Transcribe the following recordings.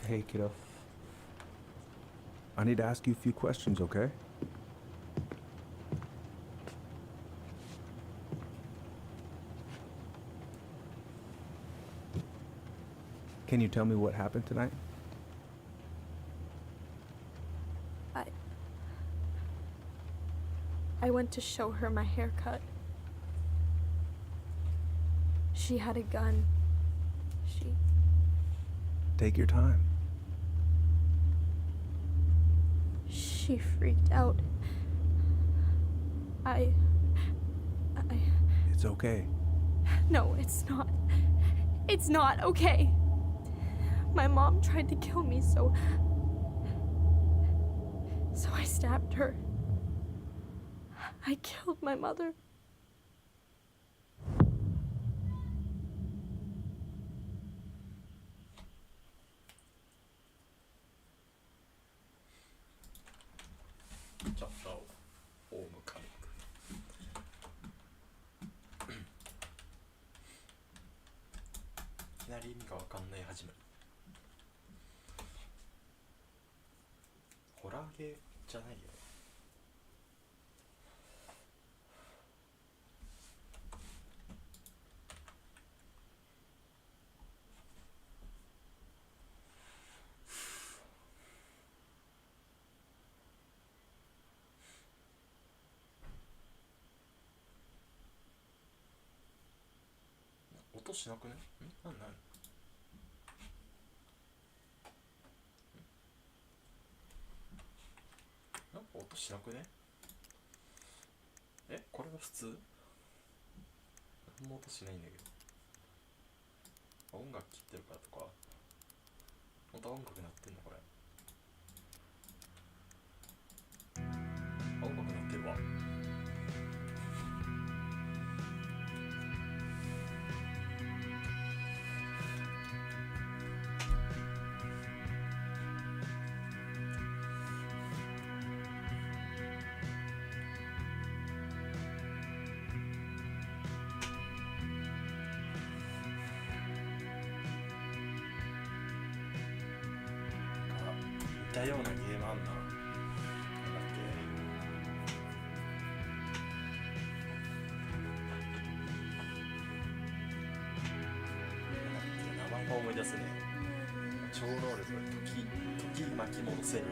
Hey, kiddo. I need to ask you a few questions, okay? Can you tell me what happened tonight? I went to show her my haircut. She had a gun. Take your time. She freaked out. It's okay. No, it's not. It's not okay. My mom tried to kill me, so I stabbed her. I killed my mother. chapter をホームカニックいきなり意味がわかんない始まり。ホラーゲーじゃないよ。音しなくね？なんやっぱ音しなくね？これが普通？何も音しないんだけど。音楽切ってるからとか。また音楽鳴ってんのこれ。音楽鳴ってるわ。似たようなゲームあんな。なんだっけ。名前が思い出せねえ。超能力時巻き戻せる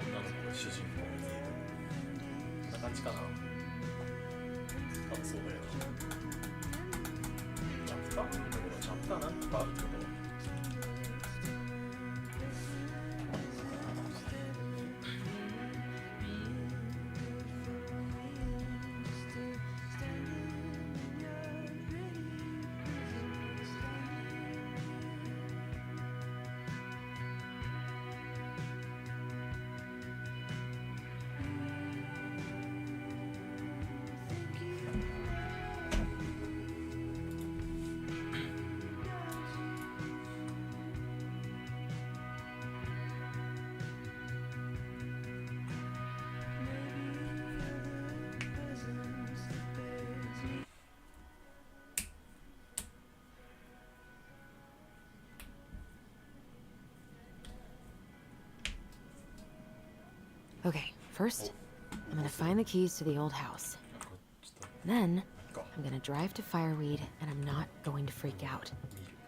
女の子が主人公のゲーム。こんな感じかな。多分そうだよ。チャプターなんだけど、チャプターなんとかあるけど。Okay, first, I'm gonna find the keys to the old house. Then, I'm gonna drive to Fireweed, and I'm not going to freak out.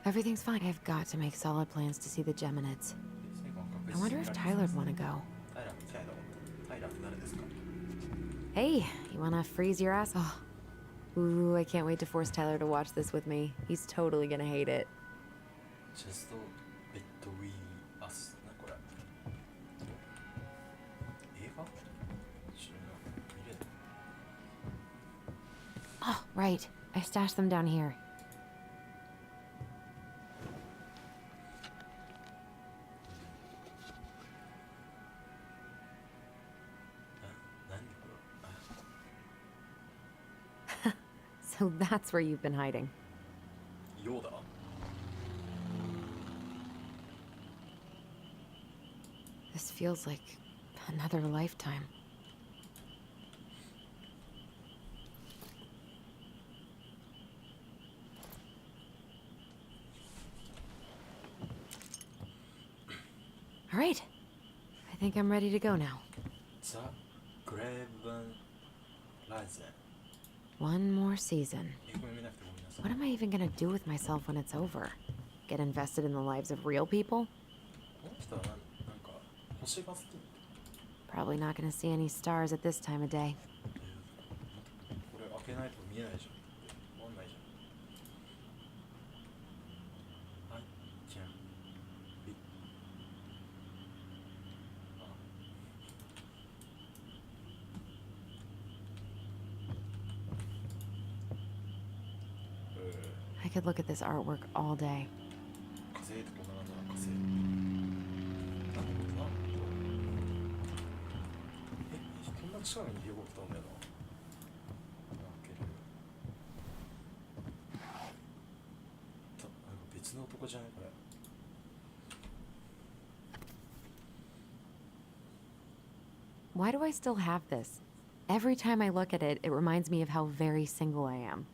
Everything's fine. I've got to make solid plans to see the Geminids. I wonder if Tyler'd want to go. Hey, you wanna freeze your ass? Oh. Ooh, I can't wait to force Tyler to watch this with me. He's totally gonna hate it. Just between us. なこれ。映画？見れる。Oh, right. I stashed them down here. So that's where you've been hiding. Yoda? This feels like another lifetime. Great. I think I'm ready to go now. The Graven Rising. One more season. 英語読めなくてごめんなさい。 What am I even gonna do with myself when it's over? Get invested in the lives of real people? この人はなんか星が好き。 Probably not gonna see any stars at this time of day. これ開けないと見えないじゃん。終わんないじゃん。はい、じゃん。びあ I could look at this artwork all day. 火星ってこんな感じなの火星。なんこんな近くに両国来たんだよな。開ける。なんか別の男じゃないこれ。 Why do I still have this? Every time I look at it, it reminds me of how very single I am.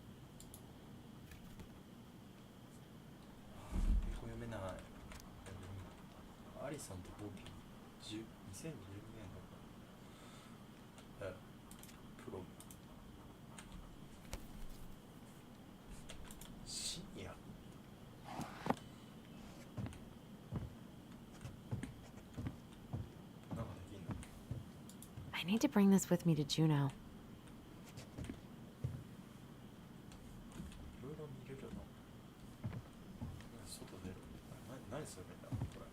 英語読めない。アリさんとボビー。2012年のプロム。深夜。なんかできんの？ I need to bring this with me to Juneau. いろいろ見れるの。外出る。何するんだこれ。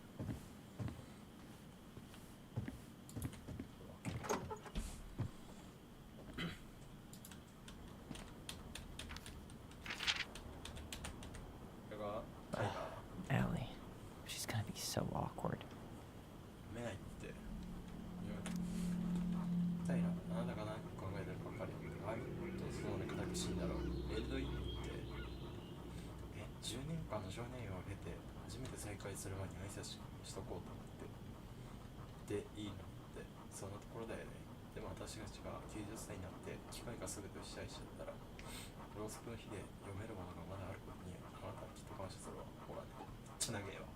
これがタイガー。 Allie. She's gonna be so awkward. 見ないって。タイラ、あなたが何か考えてるばかり。あいとそのね、固く死んだろう。エルドインって、10年間の少年院を経て、初めて再会する前に挨拶しとこうと思って。で、いいなって、そんなところだよね。でも私たちが90歳になって、機械が全てを支配しちゃったら、ろうそくの火で読めるものがまだあることに、あなたはきっと感謝するわ。ほらね、めっちゃ長えわ。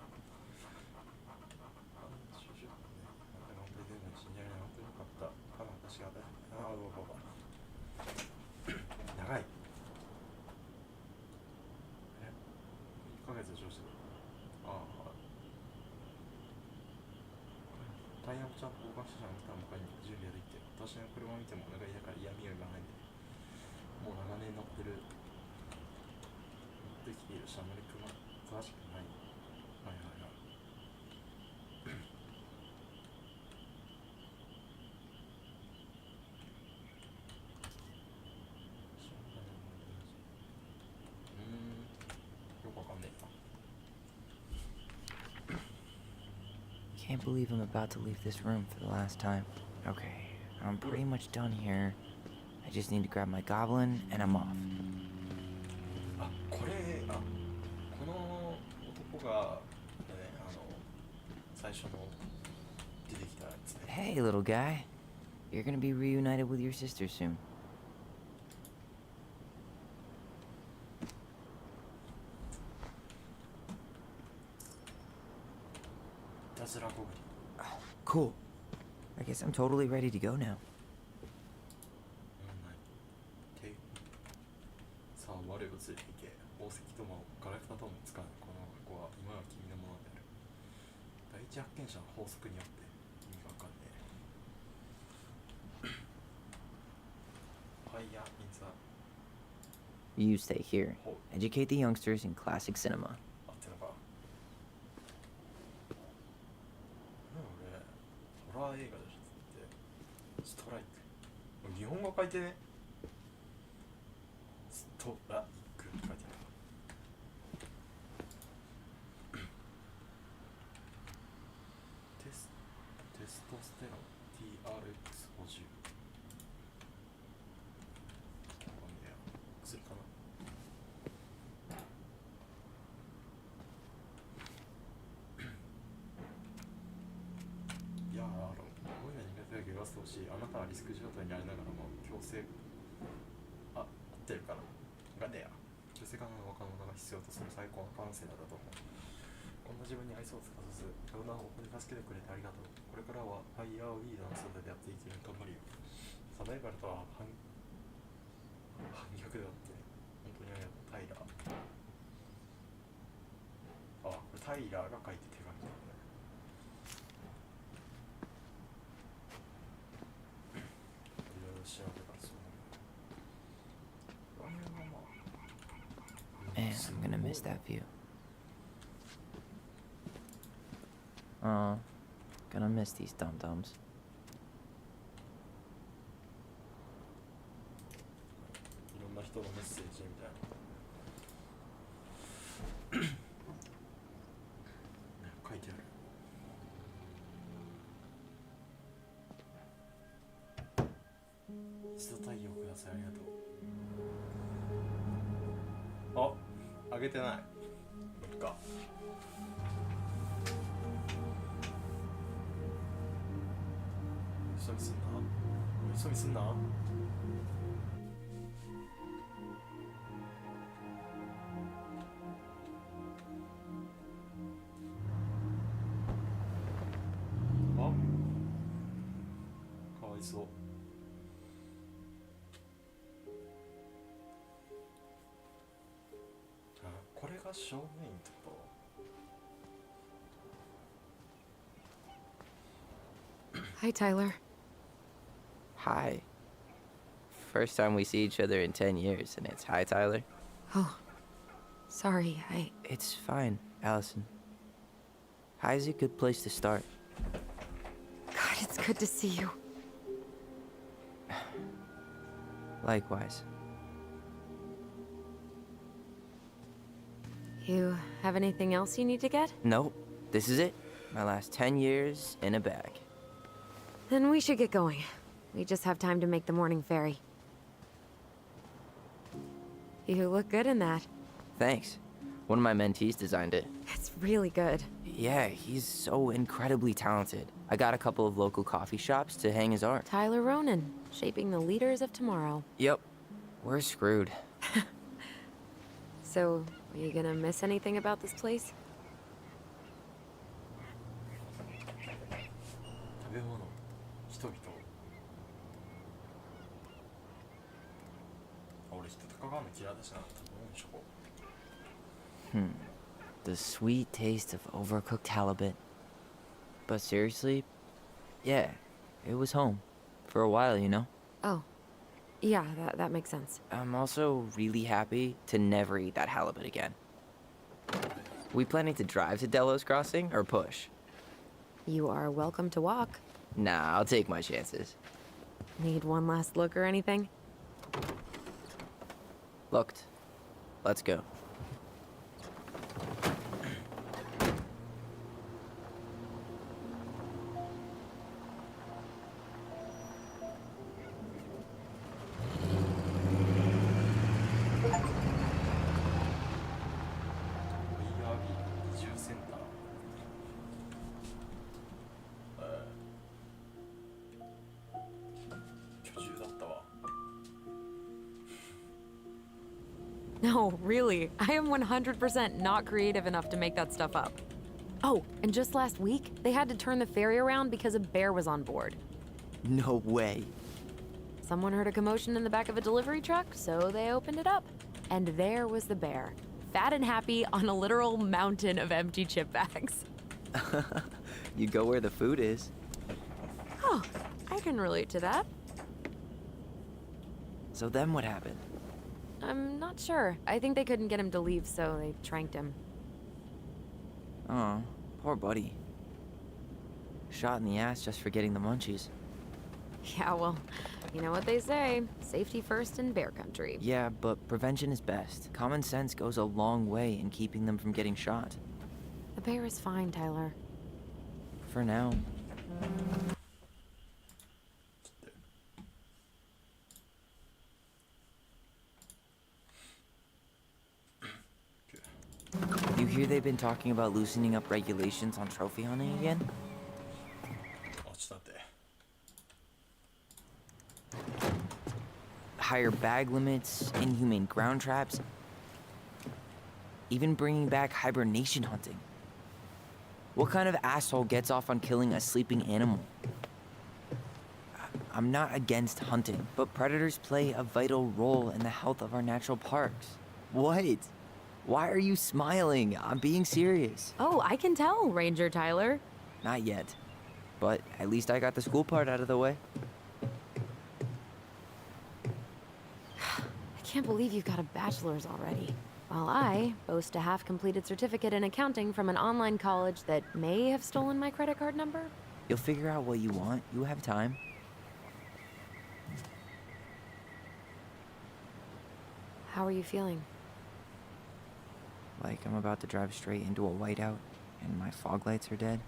就職ね、あなたが本当に出るのに信じられない。本当によかった。ただ私が長い。1ヶ月上司だ。ああ。タイヤをちゃんと動かしてたの見たの他に準備ができて、私の車を見てもお願いだから嫌味を言わないで。もう長年乗ってきているし、あまり詳しくない。はいはいはい。よくわかんねえな。 Can't believe I'm about to leave this room for the last time. Okay, I'm pretty much done here. I just need to grab my goblin and I'm off. あ、この男が、ね、最初の出てきたやつね。 Hey, little guy. You're gonna be reunited with your sister soon. いたずらゴブリン。 Cool. I guess I'm totally ready to go now. さあ、我を連れて行け。宝石ともガラクタとも使う。この箱は今は君のものである。第一発見者の法則によって意味がわかんねえ。ファイヤー・イン・ザ・ You stay here. Educate the youngsters in classic cinema. あってのか。俺、ホラー映画でしょってストライク。日本語書いてね。ストライクって書いてある。テストステロン TRX50。薬かな。いやー、こういうの苦手だけど言わせてほしい。あなたはリスク状態にありながらも強制、合ってるかながねや。強制可能な若者が必要とする最高の感性だと思う。ここんな自分に愛想を尽かさずいろんな方向に助けてくれてありがとう。これからはファイヤーウィーダーの外でやっていけるように頑張るよ。サバイバルとは反逆であって本当にありがとう。タイラー。あ、これタイラーが書いて手紙だね。いろいろ調べたらそう。これはまあ Man, I'm gonna miss that view. Gonna miss these dum-dums. いろんな人のメッセージみたいなね書いてある。一度太陽ください、ありがとう。あげてない。そっか。急ぎすんな。急ぎすんな。かわいそう。これが正面ってこと？ Hi, Tyler. Hi. First time we see each other in 10 years, and it's hi, Tyler. Oh, sorry, It's fine, Allison. Hi's a good place to start. God, it's good to see you. Likewise. You have anything else you need to get? Nope. This is it. My last 10 years in a bag. Then we should get going. We just have time to make the morning ferry. You look good in that. Thanks. One of my mentees designed it. It's really good. Yeah, he's so incredibly talented. I got a couple of local coffee shops to hang his art. Tyler Ronan, shaping the leaders of tomorrow. Yep. We're screwed. So, are you gonna miss anything about this place? 食べ物、人々。俺人と関わるの嫌いだしな。食べ物にしとこう。 The sweet taste of overcooked halibut. But seriously, yeah, it was home. For a while, you know? Oh. Yeah, that makes sense. I'm also really happy to never eat that halibut again. We planning to drive to Delos Crossing or push? You are welcome to walk. Nah, I'll take my chances. Need one last look or anything? Looked. Let's go. VRB 移住センター。居住だったわ。 No, really. I am 100% not creative enough to make that stuff up. Oh, and just last week, they had to turn the ferry around because a bear was on board. No way. Someone heard a commotion in the back of a delivery truck, so they opened it up. And there was the bear, fat and happy on a literal mountain of empty chip bags. You go where the food is. Oh, I can relate to that. So then what happened? I'm not sure. I think they couldn't get him to leave, so they tranked him. Oh, poor buddy. Shot in the ass just for getting the munchies. Yeah, well, you know what they say. Safety first in bear country. Yeah, but prevention is best. Common sense goes a long way in keeping them from getting shot. The bear is fine, Tyler. For now. You hear they've been talking about loosening up regulations on trophy hunting again? あ、ちょっと待って。 Higher bag limits, inhumane ground traps, even bringing back hibernation hunting. What kind of asshole gets off on killing a sleeping animal? I'm not against hunting, but predators play a vital role in the health of our natural parks. What? Why are you smiling? I'm being serious. Oh, I can tell, Ranger Tyler. Not yet. But at least I got the school part out of the way. I can't believe you've got a bachelor's already. While I boast a half-completed certificate in accounting from an online college that may have stolen my credit card number. You'll figure out what you want. You have time. How are you feeling? Like I'm about to drive straight into a whiteout and my fog lights are dead.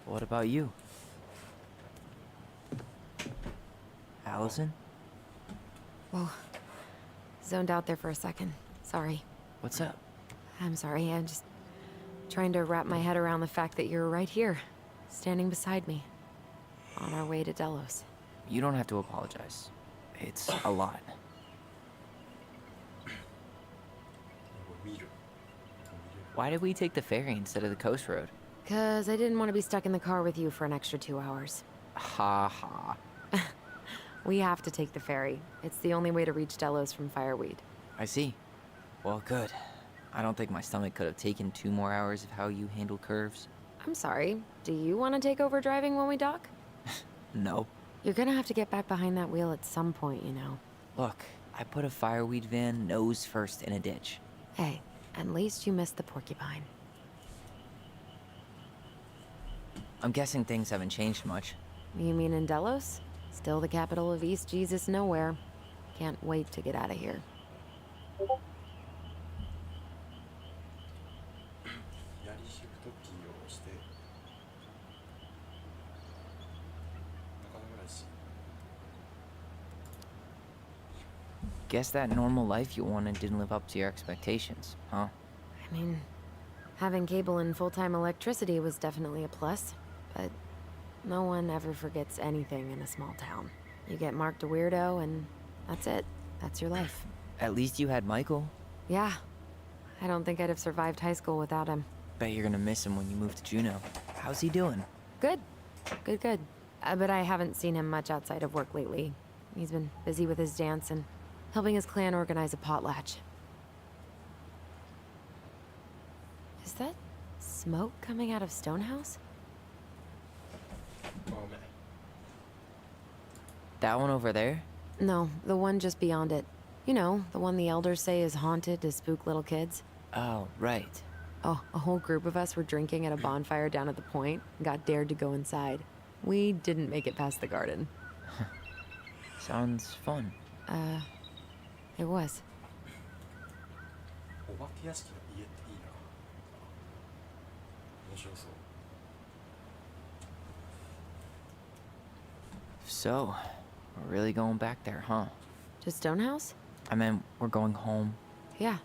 What about you? Allison? Whoa. Zoned out there for a second. Sorry. What's up? I'm sorry, I'm just trying to wrap my head around the fact that you're right here, standing beside me, on our way to Delos. You don't have to apologize. It's a lot. 見る Why did we take the ferry instead of the coast road? 'Cause I didn't want to be stuck in the car with you for an extra 2 hours. Ha ha. We have to take the ferry. It's the only way to reach Delos from Fireweed. I see. Well, good. I don't think my stomach could have taken 2 more hours of how you handle curves. I'm sorry, do you want to take over driving when we dock? No. You're gonna have to get back behind that wheel at some point, you know. Look, I put a fireweed van nose first in a ditch. Hey, at least you missed the porcupine. I'm guessing things haven't changed much. You mean in Delos? Still the capital of East Jesus Nowhere. Can't wait to get out of here. やりシフトキーを押して中野暮らし Guess that normal life you wanted didn't live up to your expectations, huh? I mean, having cable and full-time electricity was definitely a plus, but no one ever forgets anything in a small town. You get marked a weirdo and that's it. That's your life. At least you had Michael. Yeah. I don't think I'd have survived high school without him. Bet you're gonna miss him when you move to Juneau. How's he doing? Good. Good. But I haven't seen him much outside of work lately. He's been busy with his dance and helping his clan organize a potlatch. Is that smoke coming out of Stonehouse? ごめん That one over there? No, the one just beyond it. You know, the one the elders say is haunted to spook little kids. Oh, right. Oh, a whole group of us were drinking at a bonfire down at the point and got dared to go inside. We didn't make it past the garden. Sounds fun. It was. お化け屋敷の家っていいな面白そう So, we're really going back there, huh? To Stonehouse? I mean, we're going home. Yeah.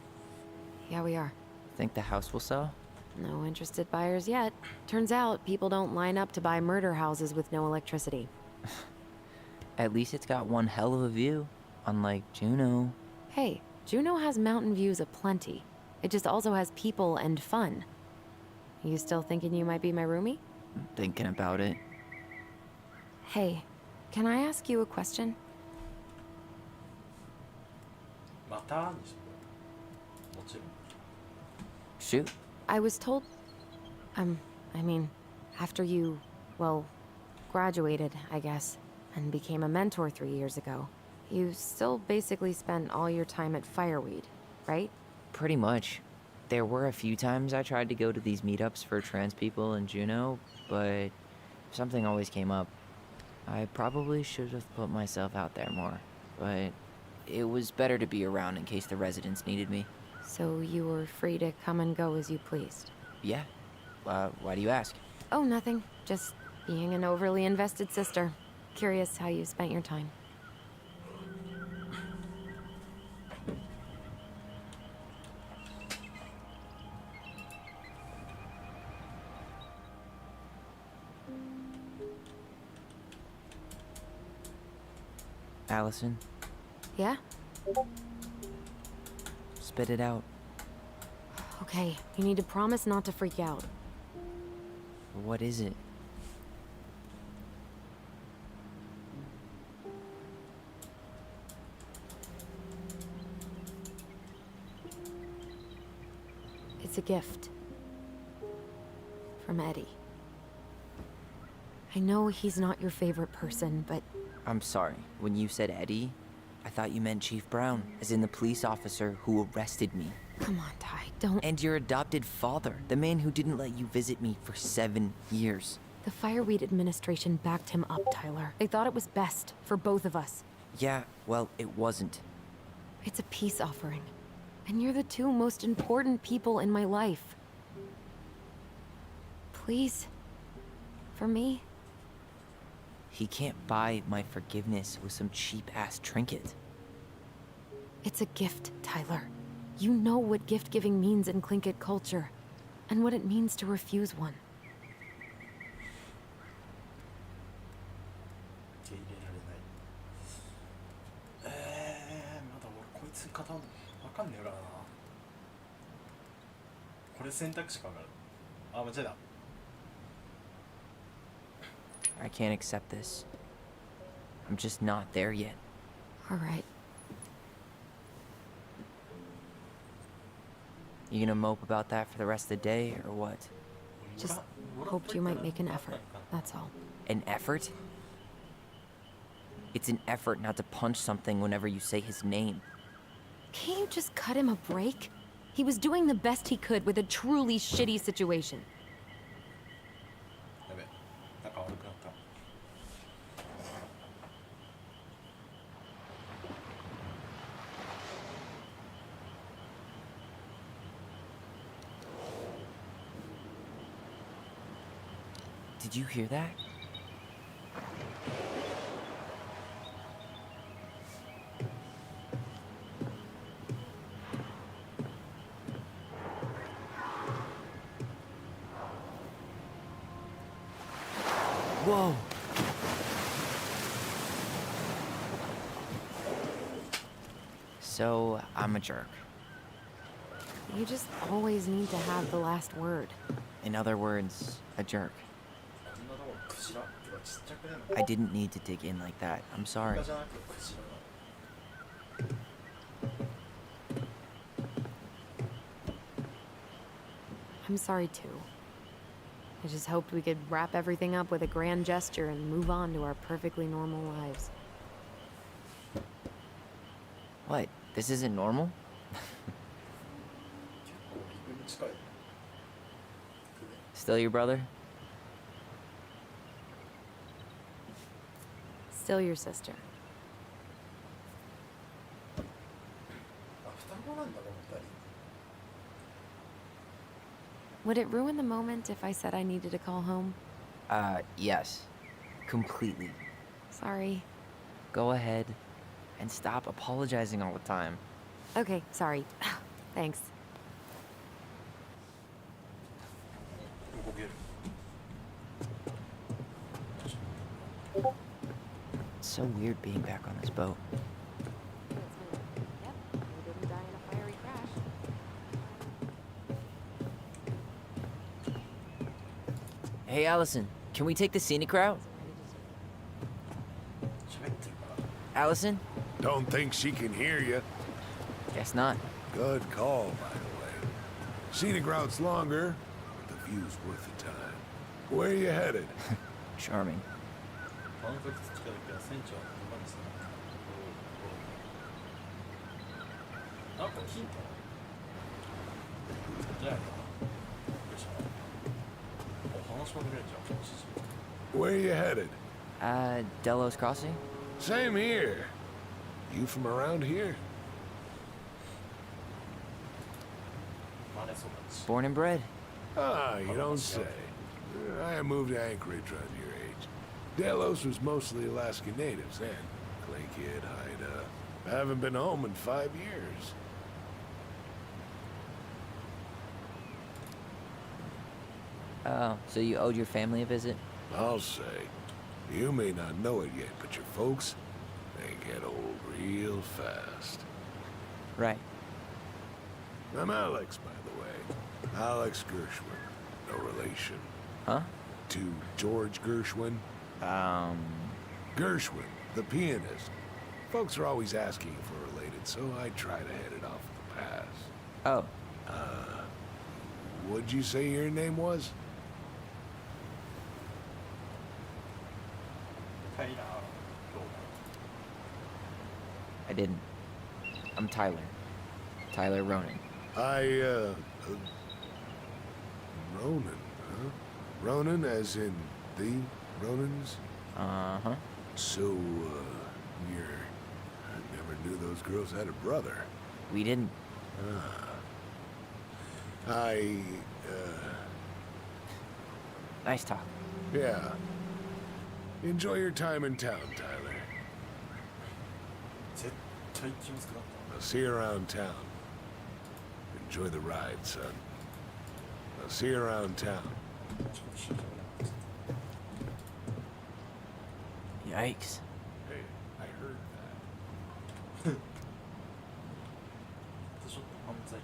Yeah, we are. Think the house will sell? No interested buyers yet. Turns out people don't line up to buy murder houses with no electricity. At least it's got one hell of a view. Unlike Juneau. Hey, Juneau has mountain views aplenty. It just also has people and fun. You still thinking you might be my roomie? Thinking about it. Hey, can I ask you a question? またにしもちろん Shoot. I was told... I mean, after you, well, graduated, I guess, and became a mentor 3 years ago, you still basically spent all your time at Fireweed, right? Pretty much. There were a few times I tried to go to these meetups for trans people in Juneau, but something always came up. I probably should have put myself out there more, but it was better to be around in case the residents needed me. So you were free to come and go as you pleased? Yeah. Why do you ask? Oh, nothing. Just being an overly invested sister. Curious how you spent your time. Allison, Yeah? spit it out. Okay, you need to promise not to freak out. What is it? It's a gift. From Eddie. I know he's not your favorite person, but I'm sorry. When you said Eddie, I thought you meant Chief Brown, as in the police officer who arrested me. come on, Ty, don't. And your adopted father, the man who didn't let you visit me for 7 years. The Fireweed administration backed him up, Tyler. They thought it was best for both of us. Yeah, well, it wasn't. It's a peace offering. And you're the two most important people in my life. Please? For me? He can't buy my forgiveness with some cheap-ass trinket. It's a gift, Tyler. You know what gift-giving means in Tlingit culture, and what it means to refuse one. 受け入れられない。まだ俺こいつに片わかんねえからな。これ選択肢かかる。あ、間違えた。 I can't accept this. I'm just not there yet. All right. You gonna mope about that for the rest of the day, or what? Just hoped you might make an effort, that's all. An effort? It's an effort not to punch something whenever you say his name. Can't you just cut him a break? He was doing the best he could with a truly shitty situation. やべ、仲悪くなった。Did you hear that? Whoa! So, I'm a jerk. You just always need to have the last word. In other words, a jerk. こんなとこクジラってかちっちゃくねえの。 I didn't need to dig in like that. I'm イ sorry. カじゃなくクジラだ。 I'm sorry too. I just hoped we could wrap everything up with a grand gesture and move on to our perfectly normal lives. What? This isn't normal? 結構陸に近い。 Still your brother? Still your sister. あ、双子なんだこの二人。 Would it ruin the moment if I said I needed to call home? Yes. Completely. Sorry. Go ahead. And stop apologizing all the time. Okay, sorry. Thanks. 動ける。 It's so weird being back on this boat. Yep, you didn't die in a fiery crash. Hey, Allison, can we take the scenic route? 喋ってるから。 Allison? Don't think she can hear you. Guess not. Good call, by the way. Scenic route's longer, but the view's worth the time. Where are you headed? Charming. あの時つけた時は船長はどこにさ。なんかヒントじゃあよいしょ。お、話しかけれるじゃん、指示。 Where are you headed? Delos Crossing? Same here. You from around here? 真似そうだし。 Born and bred. Ah, you don't say. I moved to Anchorage around your age. Delos was mostly Alaska natives then. Clay Kid, Haida. I haven't been home in 5 years. Oh, so you owed your family a visit? I'll say. You may not know it yet, but your folks, They get old real fast. Right. I'm Alex, by the way. Alex Gershwin. No relation. Huh? To George Gershwin. Gershwin, the pianist. Folks are always asking if we're related, so I try to head it off at the pass. Oh, What'd you say your name was? タイラーどう I didn't. I'm Tyler. Tyler Ronan. Ronan, huh? Ronan as in the Ronans? Uh-huh. So, I never knew those girls had a brother. We didn't. Nice talk. Yeah. Enjoy your time in town, Tyler. 絶対気まずくなった I'll see you around town. Enjoy the ride, son. I'll see you around town. ちょっと信じられなかった Yikes. Hey, I heard that. ちょっと犯罪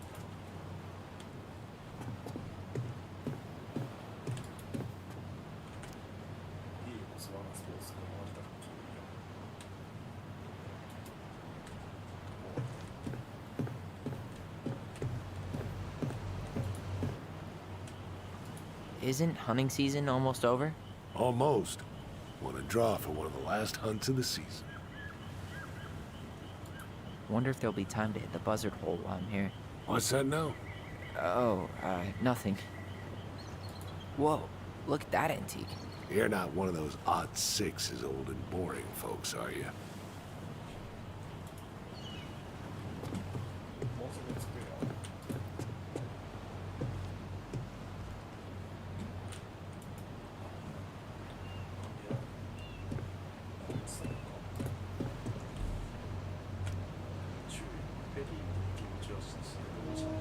いいコスバナスポーツが生まれたっていう Isn't hunting season almost over? Almost. Want to draw for one of the last hunts of the season. Wonder if there'll be time to hit the buzzard hole while I'm here. What's that now? Oh, nothing. Whoa, look at that antique. You're not one of those odd sixes old and boring folks, are you? もうすぐ作るよ注意ペリーの気持ちをしてどうしたのか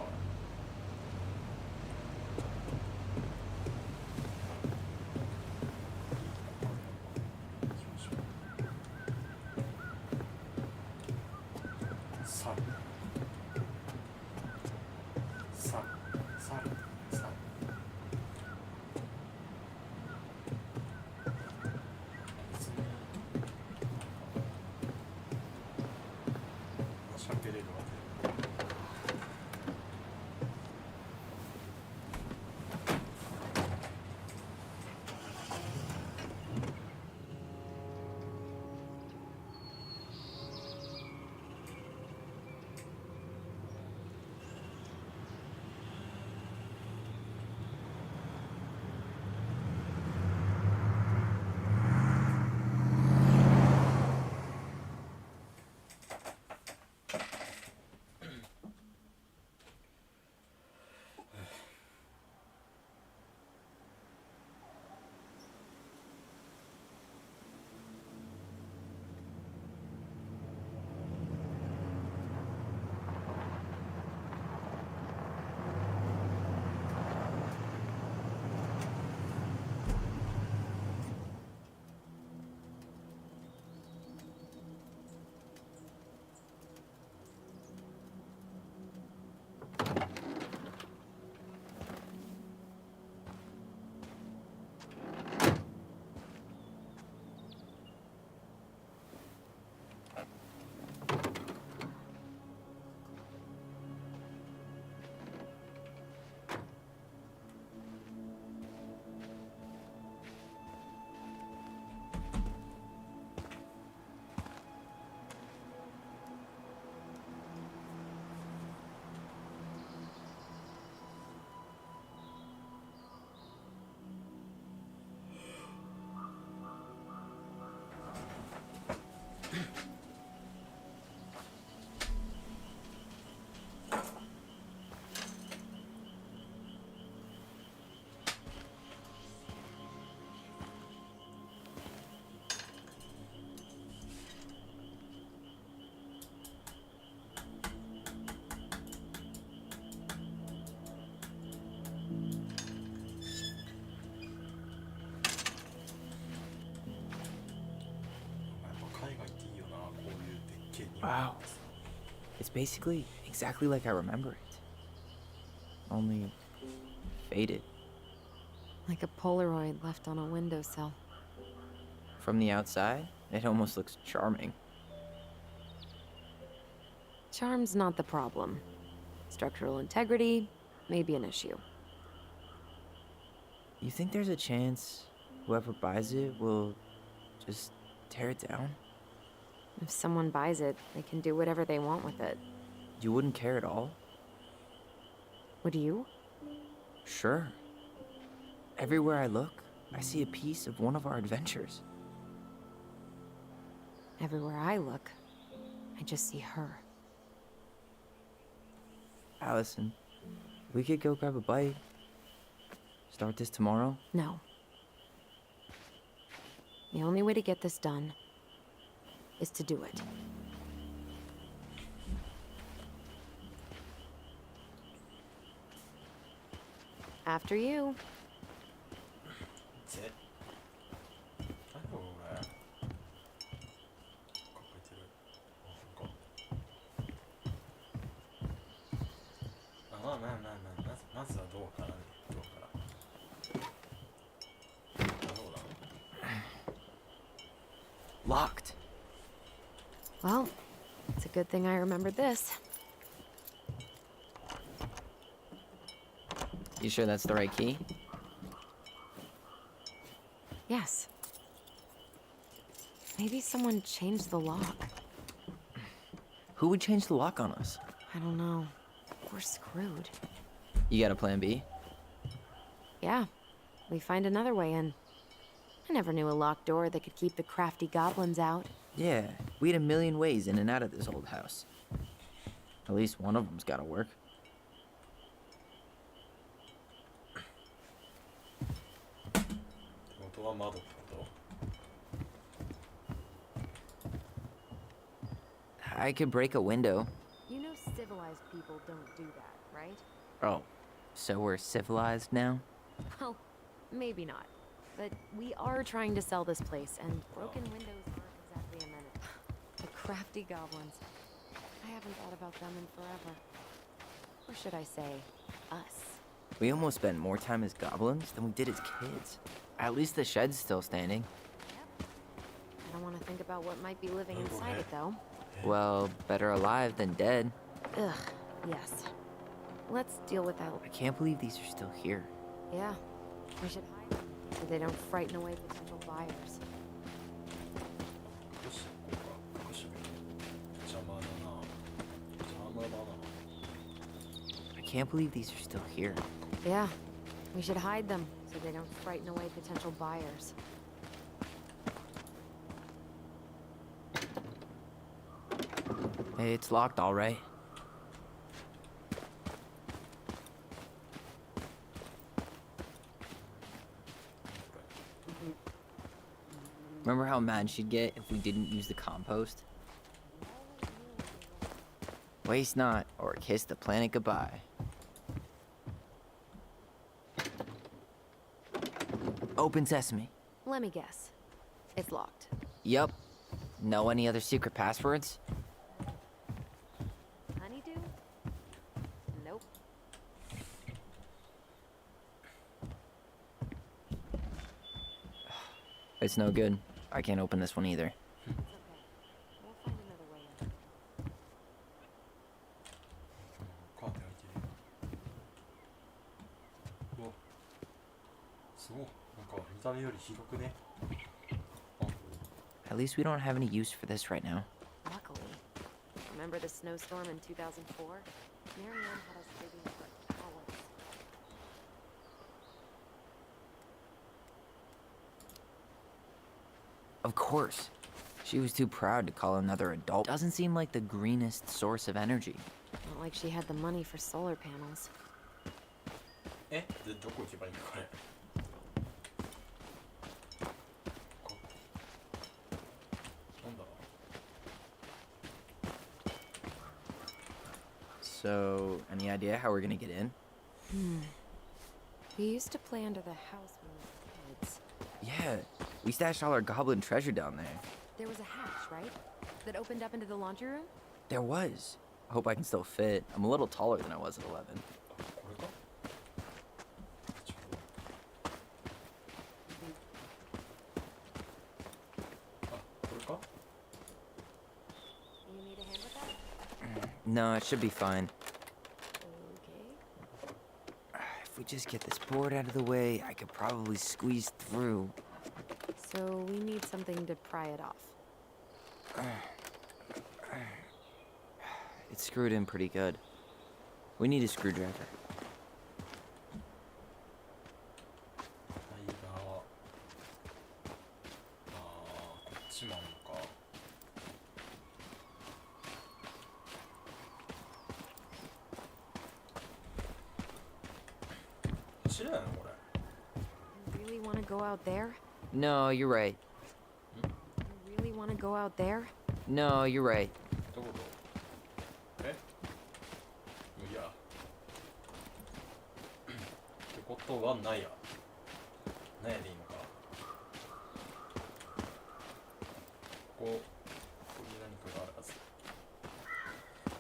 はい Hey, Wow. It's basically exactly like I remember it. Only faded. Like a Polaroid left on a windowsill. From the outside, it almost looks charming. Charm's not the problem. Structural integrity may be an issue. You think there's a chance whoever buys it will just tear it down? If someone buys it, they can do whatever they want with it. You wouldn't care at all? Would you? Sure. Everywhere I look, I see a piece of one of our adventures. Everywhere I look, I just see her. Allison, we could go grab a bite. Start this tomorrow? No. The only way to get this done is to do it. After you. ぜ何これ書いてるまずはどうからねどうからどうだ Locked. Well, it's a good thing I remembered this. You sure that's the right key? Yes. Maybe someone changed the lock. Who would change the lock on us? I don't know. We're screwed. You got a plan B? Yeah, we find another way in. I never knew a locked door that could keep the crafty goblins out. Yeah, we had a million ways in and out of this old house. At least one of them's gotta work. I could break a window. You know civilized people don't do that, right? Oh, so we're civilized now? Well, maybe not. But we are trying to sell this place, and broken windows aren't exactly a menace. The crafty goblins. I haven't thought about them in forever. Or should I say, us. We almost spent more time as goblins than we did as kids. At least the shed's still standing. Yep. I don't want to think about what might be living inside it, though. Well, better alive than dead. Ugh, yes. Let's deal with that. I can't believe these are still here. Yeah, we should hide them so they don't frighten away potential buyers. 隠しておこうか隠しておけ邪魔だな邪魔だな I can't believe these are still here. Yeah, we should hide them so they don't frighten away potential buyers. Hey, it's locked, all right. Remember how mad she'd get if we didn't use the compost? Waste not, or kiss the planet goodbye. Open sesame. Let me guess. It's locked. Yup. Know any other secret passwords? Honeydew? Nope. It's no good. I can't open this one either. It's okay. We'll find another way in. カーテン開いてるうわすごいなんか見た目より広くね At least we don't have any use for this right now. Luckily. Remember the snowstorm in 2004? Marianne had us digging for hours. Of course. She was too proud to call another adult. Doesn't seem like the greenest source of energy. Not like she had the money for solar panels. えでどこ行けばいいのこれこなんだ So, any idea how we're gonna get in? We used to play under the house when we were kids. Yeah, we stashed all our goblin treasure down there. There was a hatch, right? That opened up into the laundry room? There was. I hope I can still fit. I'm a little taller than I was at 11. あ、これかちょっとあ、これか You need a hand with that? No, it should be fine. Okay. If we just get this board out of the way, I could probably squeeze through. So we need something to pry it off. It's screwed in pretty good. We need a screwdriver. 間あー、こっちもあんのか。走れないのこれ。 You really want to go out there? No, you're right. You really want to go out there? No, you're right. どことえもういいや。ってことはないや。ないやでいいのか。ここに何かがあるはず。ち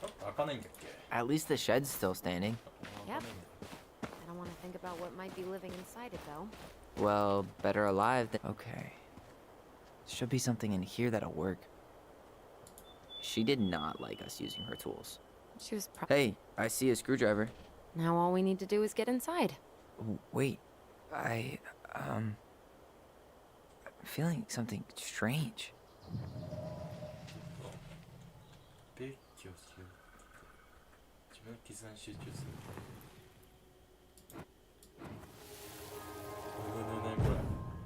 ょっと開かないんだっけ At least the shed's still standing. 開かないんだよ。 I don't want to think about what might be living inside it, though. Well, better alive than... Okay. Should be something in here that'll work. She did not like us using her tools. She was Hey, I see a screwdriver. Now all we need to do is get inside. Wait, I'm feeling something strange. 勉強する。自分の絆に集中する。ねこれ。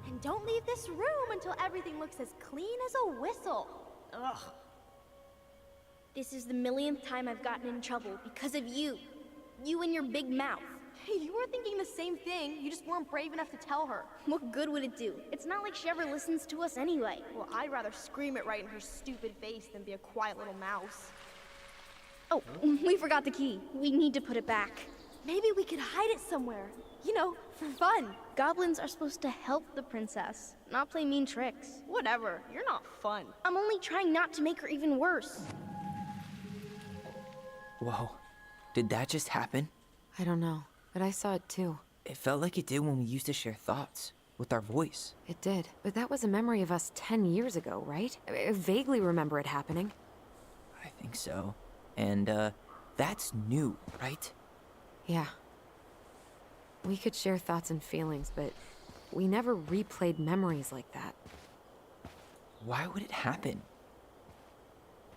And don't leave this room until everything looks as clean as a whistle. Ugh. This is the millionth time I've gotten in trouble because of you. You and your big mouth. You were thinking the same thing. You just weren't brave enough to tell her. What good would it do? It's not like she ever listens to us anyway. Well, I'd rather scream it right in her stupid face than be a quiet little mouse. Oh, we forgot the key. We need to put it back. Maybe we could hide it somewhere. You know, for fun. Goblins are supposed to help the princess, not play mean tricks. Whatever. You're not fun. I'm only trying not to make her even worse. Whoa, did that just happen? I don't know, but I saw it too. It felt like it did when we used to share thoughts with our voice. It did. But that was a memory of us 10 years ago, right? I vaguely remember it happening. I think so. And, that's new, right? Yeah. We could share thoughts and feelings, but we never replayed memories like that. Why would it happen?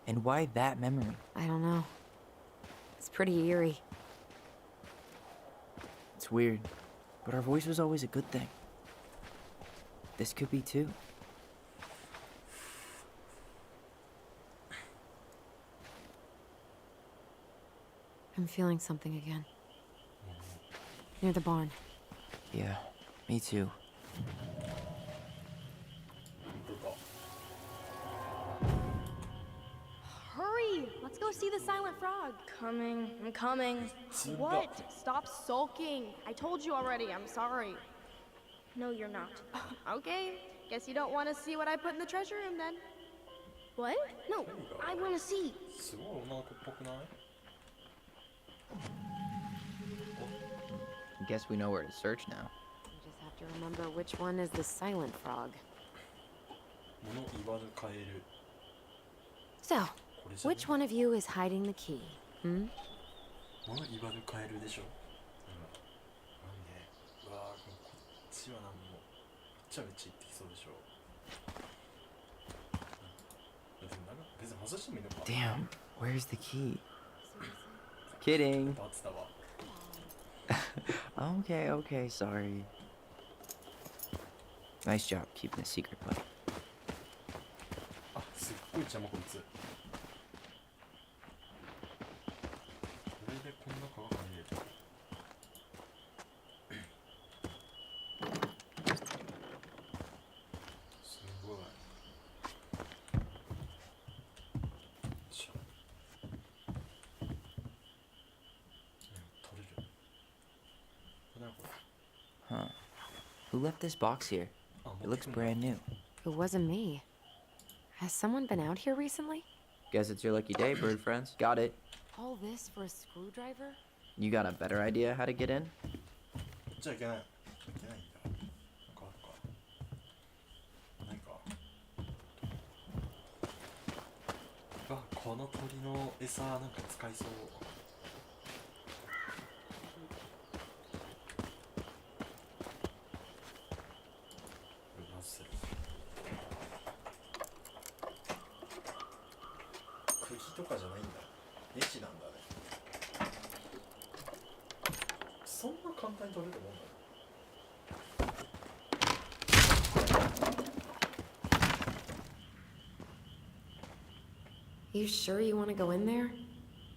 And why that memory? I don't know. It's pretty eerie. It's weird, but our voice was always a good thing. This could be too. I'm feeling something again. Near the barn. Yeah, me too. どうか。 Hurry! Let's go see the silent frog. Coming, I'm coming. What? Stop sulking. I told you already. I'm sorry. No, you're not. Okay. Guess you don't want to see what I put in the treasure room then. What? No, I want to see. すごい女の子っぽくない？ Guess we know where to search now. We just have to remember which one is the silent frog. 物言わぬカエル。 So, これじゃね which one of you is hiding the key? Hmm? 物言わぬカエルでしょ。なんで、うわー、こっちはなんもめちゃめちゃ言ってきそうでしょ。でもなんか別に外してもいいのか。 Damn, where's the key? Kidding. バツだわ。 Okay, okay, sorry. Nice job keeping a secret, buddy. あ、すっごい邪魔こいつ。これでこんな中が入れる。すごい。しょ。取れる。これなんかこれ。 Huh. Who left this box here? あ、 It looks brand new. It wasn't me. Has someone been out here recently? Guess it's your lucky day, bird friends. Got it. All this for a screwdriver? You got a better idea how to get in? こっちはいけない。いけないんだ。なんかあるか。ないか。あ、この鳥の餌なんか使いそう。これ外せる。釘とかじゃないんだ。ネジなんだね。そんな簡単に取れるもんだね。You sure you want to go in there?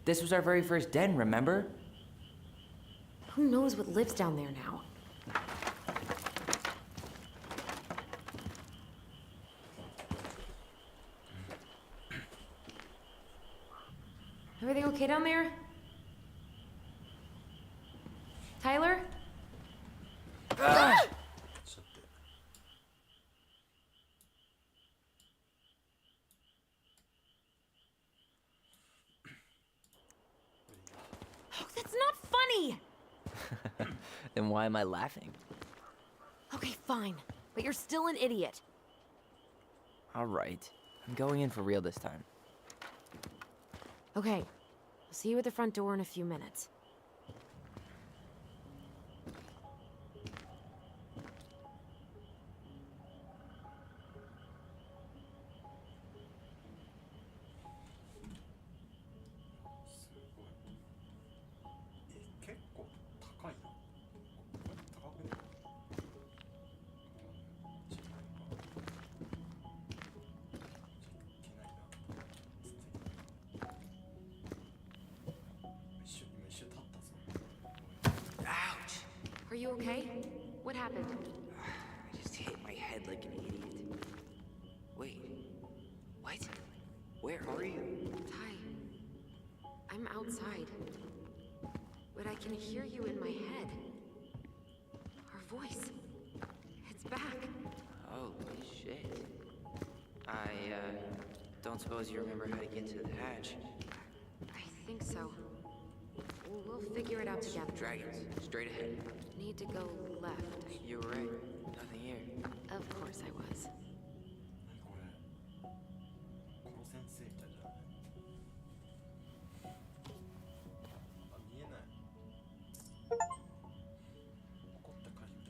This was our very first den, remember? Who knows what lives down there now? Everything okay down there? Tyler? ちょっと待って。Oh, that's not funny! Then why am I laughing? Okay, fine. But you're still an idiot. Alright. I'm going in for real this time. Okay. I'll see you at the front door in a few minutes. Are you okay? What happened? I just hit my head like an idiot. Wait. What? Where are you? Ty, I'm outside. But I can hear you in my head. Our voice. It's back. Holy shit. I, don't suppose you remember how to get to the hatch. I think so. We'll figure it out together. Dragons, straight ahead. Need to go left. You were right. Nothing here. Of course I was. これこの先生みたいじゃないあ、見えない怒った狩人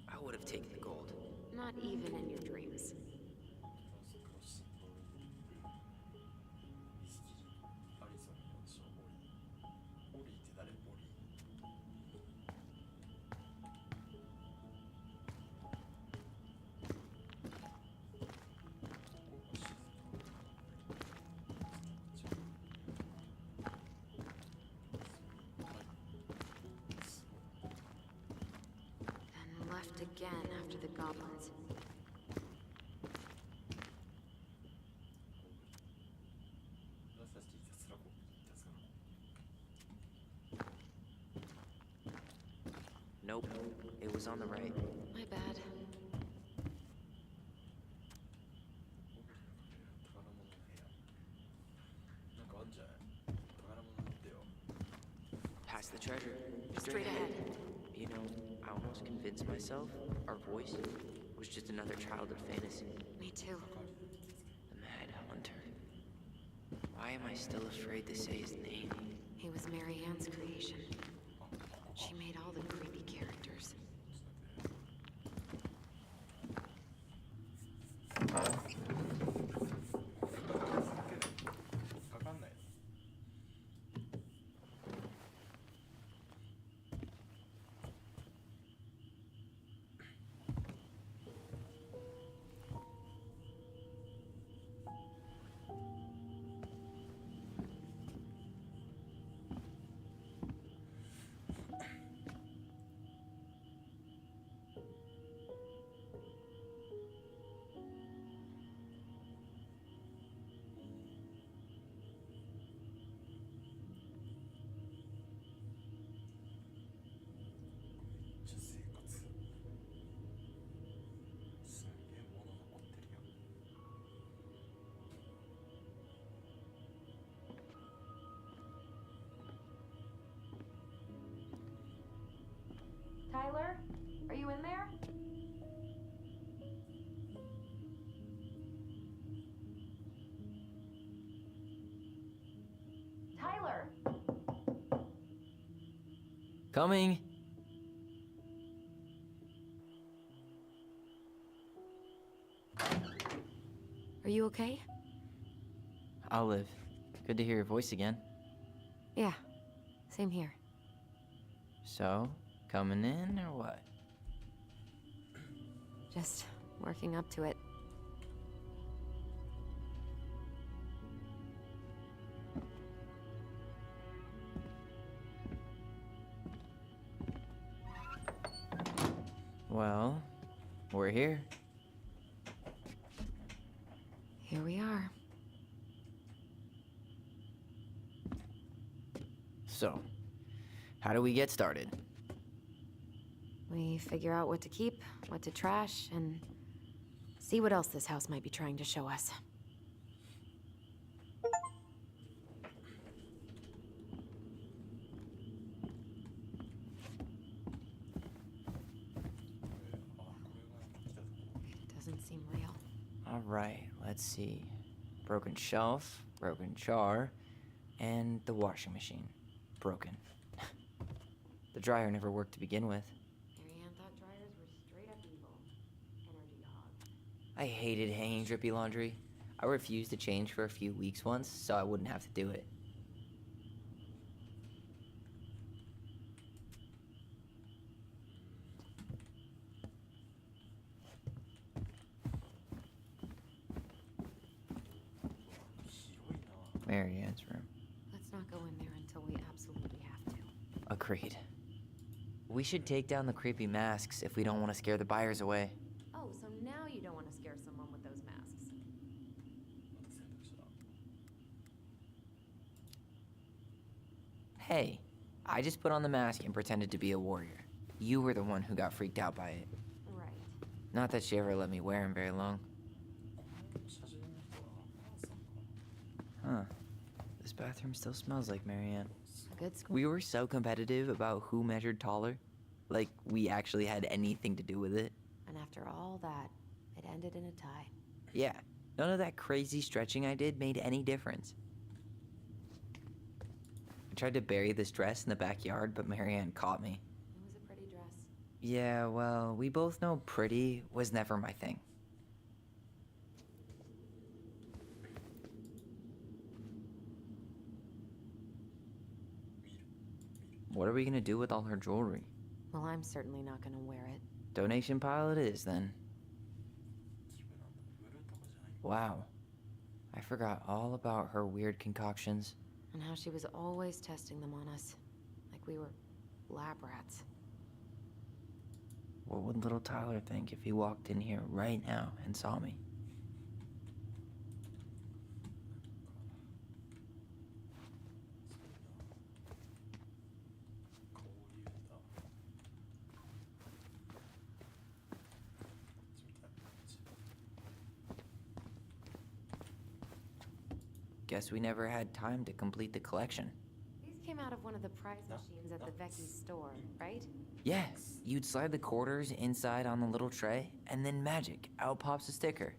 I would have taken the gold. Not even in your dreams. クロスミステリーアリソンの私はオリーって誰？オリーThen left again after the goblins. Nope. It was on the right. My bad. Past the treasure. Straight ahead. You know, I almost convinced myself our voice was just another childhood fantasy. Me too. The Mad Hunter. Why am I still afraid to say his name? He was Mary Ann's creation. She made all the creepy characters. かかんない Tyler? Are you in there? Tyler! Coming! Are you okay? Olive, good to hear your voice again. Yeah, same here. So, coming in or what? Just working up to it. Well, we're here. Here we are. So, how do we get started? We figure out what to keep, what to trash, and see what else this house might be trying to show us. Doesn't seem real. Alright, let's see. Broken shelf, broken jar, and the washing machine. Broken. The dryer never worked to begin with. Marianne thought dryers were straight up evil. Energy hog. I hated hanging drippy laundry. I refused to change for a few weeks once, so I wouldn't have to do it. Marianne's room. Let's not go in there until we absolutely have to. Agreed. We should take down the creepy masks if we don't want to scare the buyers away. Oh, so now you don't want to scare someone with those masks. Hey, I just put on the mask and pretended to be a warrior. You were the one who got freaked out by it. Right. Not that she ever let me wear him very long. Huh. This bathroom still smells like Marianne. A good school. We were so competitive about who measured taller. Like, we actually had anything to do with it. And after all that, it ended in a tie. Yeah, none of that crazy stretching I did made any difference. I tried to bury this dress in the backyard, but Marianne caught me. It was a pretty dress. Yeah, well, we both know pretty was never my thing. What are we gonna do with all her jewelry? Well, I'm certainly not gonna wear it. Donation pile it is, then. Wow. I forgot all about her weird concoctions. And how she was always testing them on us. Like we were lab rats. What would little Tyler think if he walked in here right now and saw me? Guess we never had time to complete the collection. These came out of one of the prize machines at the Vecchi's store, right? Yeah, you'd slide the quarters inside on the little tray, and then magic, out pops a sticker.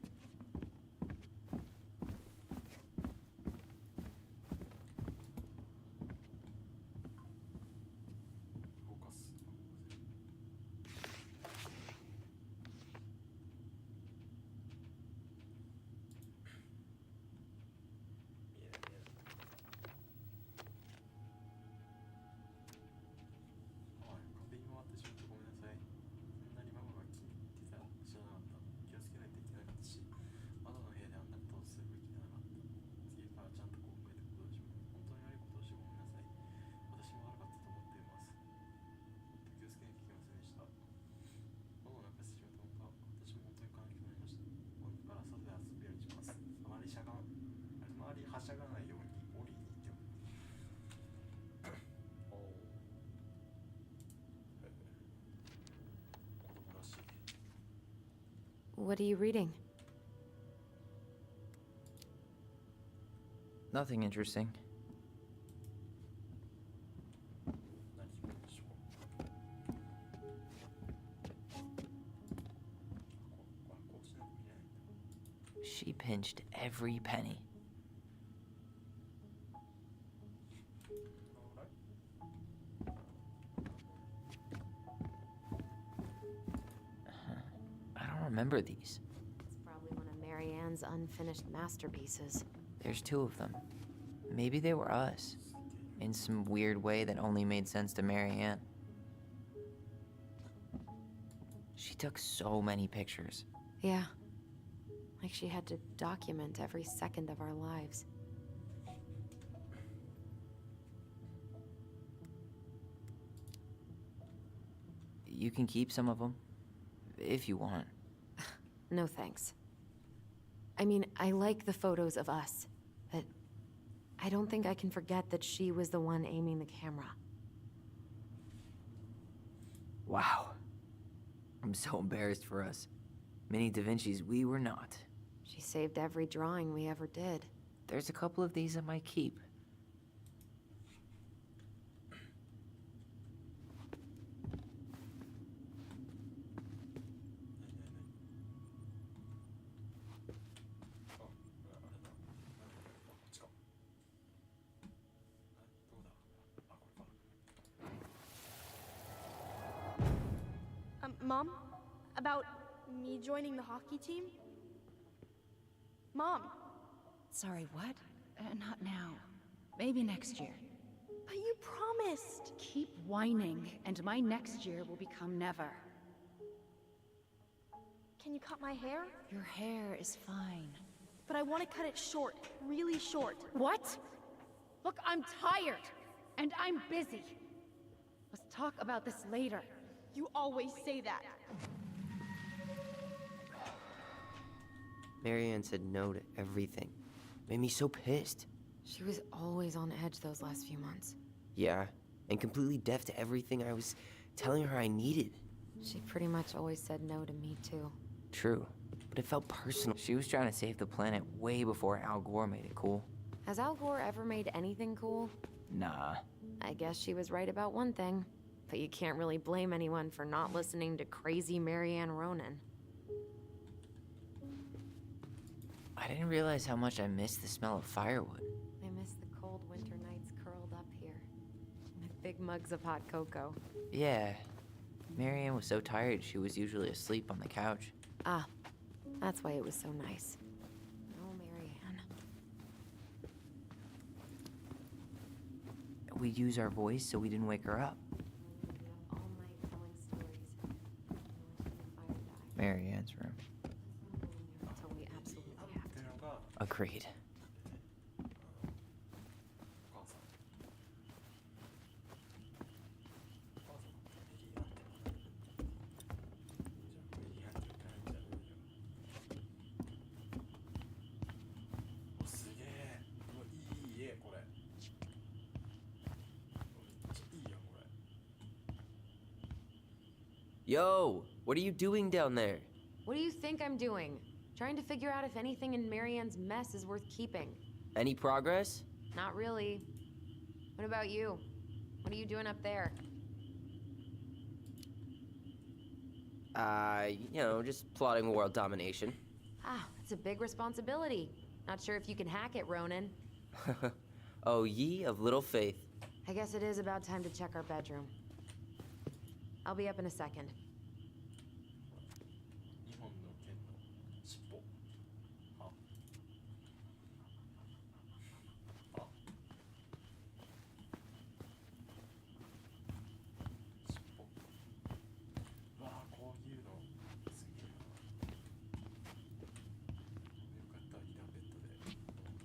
What are you reading? Nothing interesting. She pinched every penny. I don't remember these. It's probably one of Marianne's unfinished masterpieces. There's 2 of them. Maybe they were us. In some weird way that only made sense to Marianne. She took so many pictures. Yeah. Like she had to document every second of our lives. You can keep some of them, if you want. No thanks. I mean, I like the photos of us, but I don't think I can forget that she was the one aiming the camera. Wow. I'm so embarrassed for us. Mini Da Vinci's we were not. She saved every drawing we ever did. There's a couple of these I might keep. Mom? About me joining the hockey team? Mom, Sorry, what? Not now. Maybe next year. but you promised. Keep whining, and my next year will become never. Can you cut my hair? Your hair is fine. But I want to cut it short, really short. What? Look, I'm tired, and I'm busy. Let's talk about this later. You always say that. Marianne said no to everything. Made me so pissed. She was always on edge those last few months. Yeah, and completely deaf to everything I was telling her I needed. She pretty much always said no to me, too. True, but it felt personal. She was trying to save the planet way before Al Gore made it cool. Has Al Gore ever made anything cool? Nah. I guess she was right about one thing. But you can't really blame anyone for not listening to crazy Marianne Ronan. I didn't realize how much I missed the smell of firewood. I miss the cold winter nights curled up here. With big mugs of hot cocoa. Yeah. Marianne was so tired she was usually asleep on the couch. Ah, that's why it was so nice. Oh, Marianne. We'd use our voice so we didn't wake her up. All night telling stories. Fire died. Marianne's room. Until we absolutely have っていうのが Agreed. お母さんメリーやってるじゃあメリーやってるからじゃあおすげえうわいい家これめっちゃいいやこれ Yo, what are you doing down there? What do you think I'm doing? Trying to figure out if anything in Marianne's mess is worth keeping. Any progress? Not really. What about you? What are you doing up there? Just plotting world domination. Ah, it's a big responsibility. Not sure if you can hack it, Ronan. Oh, ye of little faith. I guess it is about time to check our bedroom. I'll be up in a second. 日本の剣の尻尾ああ尻尾うわあこういうのすげえなよかったらイラベッドでカーテンかけて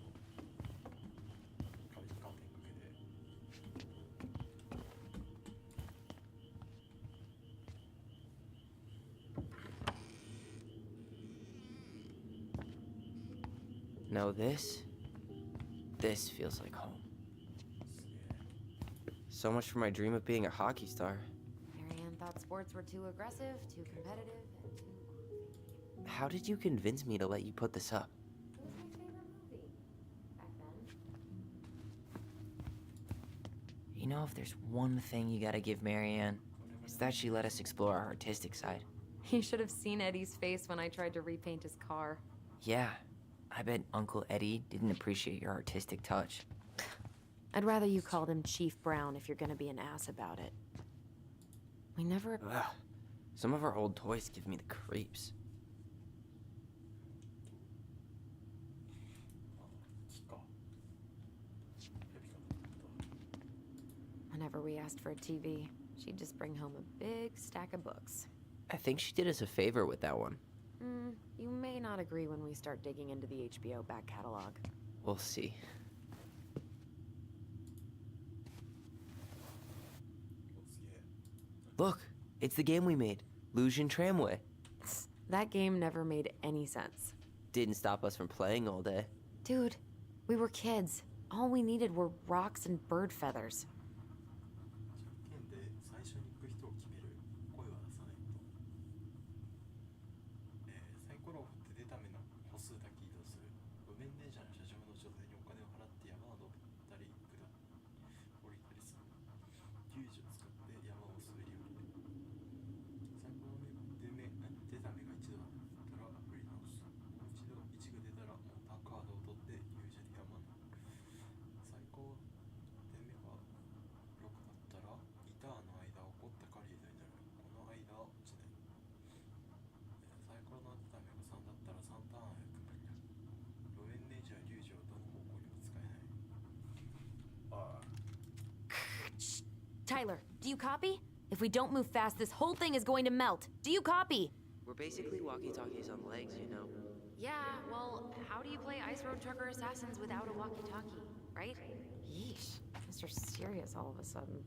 Now this feels like home. So much for my dream of being a hockey star. Marianne thought sports were too aggressive, too competitive, and too... How did you convince me to let you put this up? It was my favorite movie. Back then. You know, if there's one thing you gotta give Marianne, it's that she let us explore our artistic side. You should have seen Eddie's face when I tried to repaint his car. Yeah, I bet Uncle Eddie didn't appreciate your artistic touch. I'd rather you called him Chief Brown if you're gonna be an ass about it. We never... Ugh. Some of our old toys give me the creeps. 木か蛇かと思った Whenever we asked for a TV, she'd just bring home a big stack of books. I think she did us a favor with that one. You may not agree when we start digging into the HBO back catalog. We'll see. おすげえ Look, it's the game we made, Lusion Tramway. That game never made any sense. Didn't stop us from playing all day. Dude, we were kids. All we needed were rocks and bird feathers. じゃんけんで最初に行く人を決める声は出さないこと、サイコロを振って出た目の歩数だけ移動する路面電車の車上の女性にお金を払って山を登ったり下りたりするリュージを使って山を滑り降りるサイコロ出た目が一度だったら振り直すもう一度1が出たらまたカードを取ってリュージで山に最高出目が6だったらギターの間を凝った狩人になるこの間を落ちないサイコロの出た目が3だったら3ターン早くなる路面電車やリュージをどの方向にも使えないああ Tyler, do you copy? If we don't move fast, this whole thing is going to melt. Do you copy? We're basically walkie-talkies on legs, you know. Yeah, well, how do you play Ice Road Trucker Assassins without a walkie-talkie, right? Yeesh, Mr. Serious all of a sudden.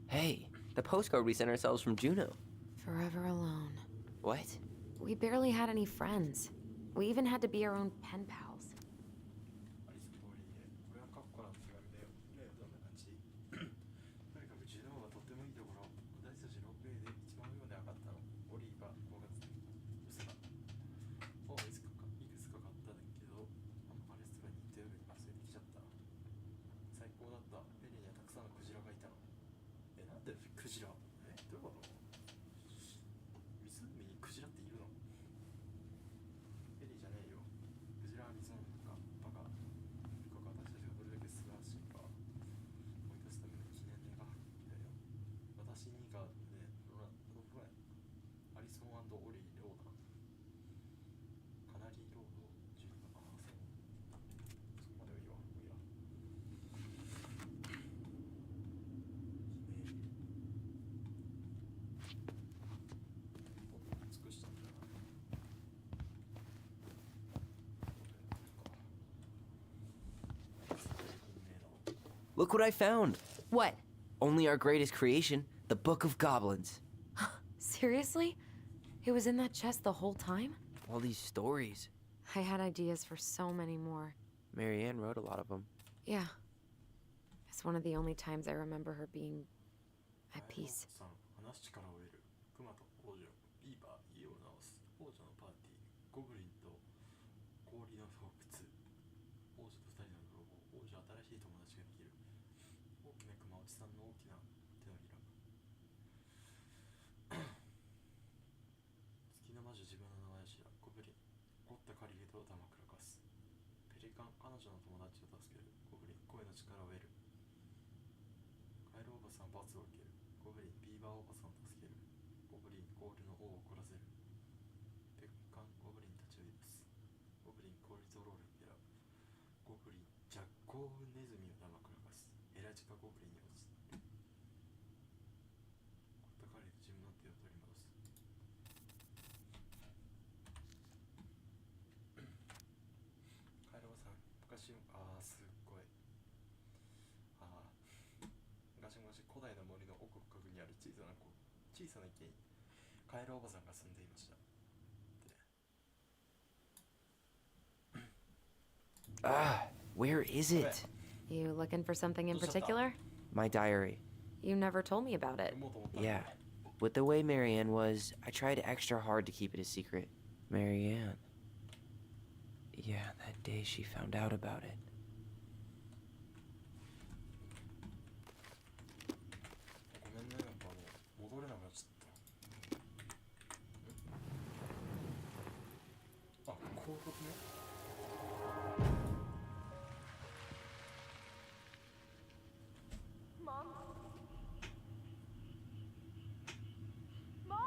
Hey, the postcard we sent ourselves from Juno. Forever alone. What? We barely had any friends. We even had to be our own pen pals. アリス通りでこれはカッコラの手紙だよねどんな感じとにかくジュノーはとってもいいところ私たちロープウェイで一番上まで上がったのオリーバー5月に嘘だもういくつか買ったんだけどパレストラに行った夜に忘れてきちゃった最高だったペリーにはたくさんのクジラがいたのなんでクジラどういうこと湖にクジラっているのペリーじゃねえよクジラは水の中バカ私たちがどれだけ素晴らしいか思い出すための記念の絵がだよ私にがねアリソン&オリー・ローダンカナリーロード10ああそうそこまではいいわもういいや尽くしたんだな Look what I found! What? Only our greatest creation, the Book of Goblins. Seriously? It was in that chest the whole time? All these stories. I had ideas for so many more. Marianne wrote a lot of them. Yeah. It's one of the only times I remember her being at peace. 話す力を得るクマと王女ビーバー家を直す王女のパーティーゴブリンと氷の洞窟王女と二人の泥棒王女新しい友達ができる大きなクマおじさんの大きな手のひら月の魔女自分の名前を知らゴブリン凝った狩人をダマくらかすペリカン彼女の友達を助けるゴブリン声の力を得るカエルおばさん罰を受けるゴブリンビーバーおばさんを助けるゴブリン氷の王を怒らせるペッカンゴブリンたちを許すゴブリン氷ゾロールゲラゴブリンジャッコウネズミをダマくらかすエラジカゴブリンに落ちるコッタカリと自分の手を取り戻すカエルおばさん昔すっごい昔古代の森の奥深くにある小さな池にカエルおばさんが住んでいました。Where is it? You looking for something in particular? My diary. You never told me about it. Yeah. With the way Marianne was, I tried extra hard to keep it a secret. Marianne. Yeah, that day she found out about it. ごめんね、なんか戻れなくなっちゃった。こういうことね。 Mom? Mom!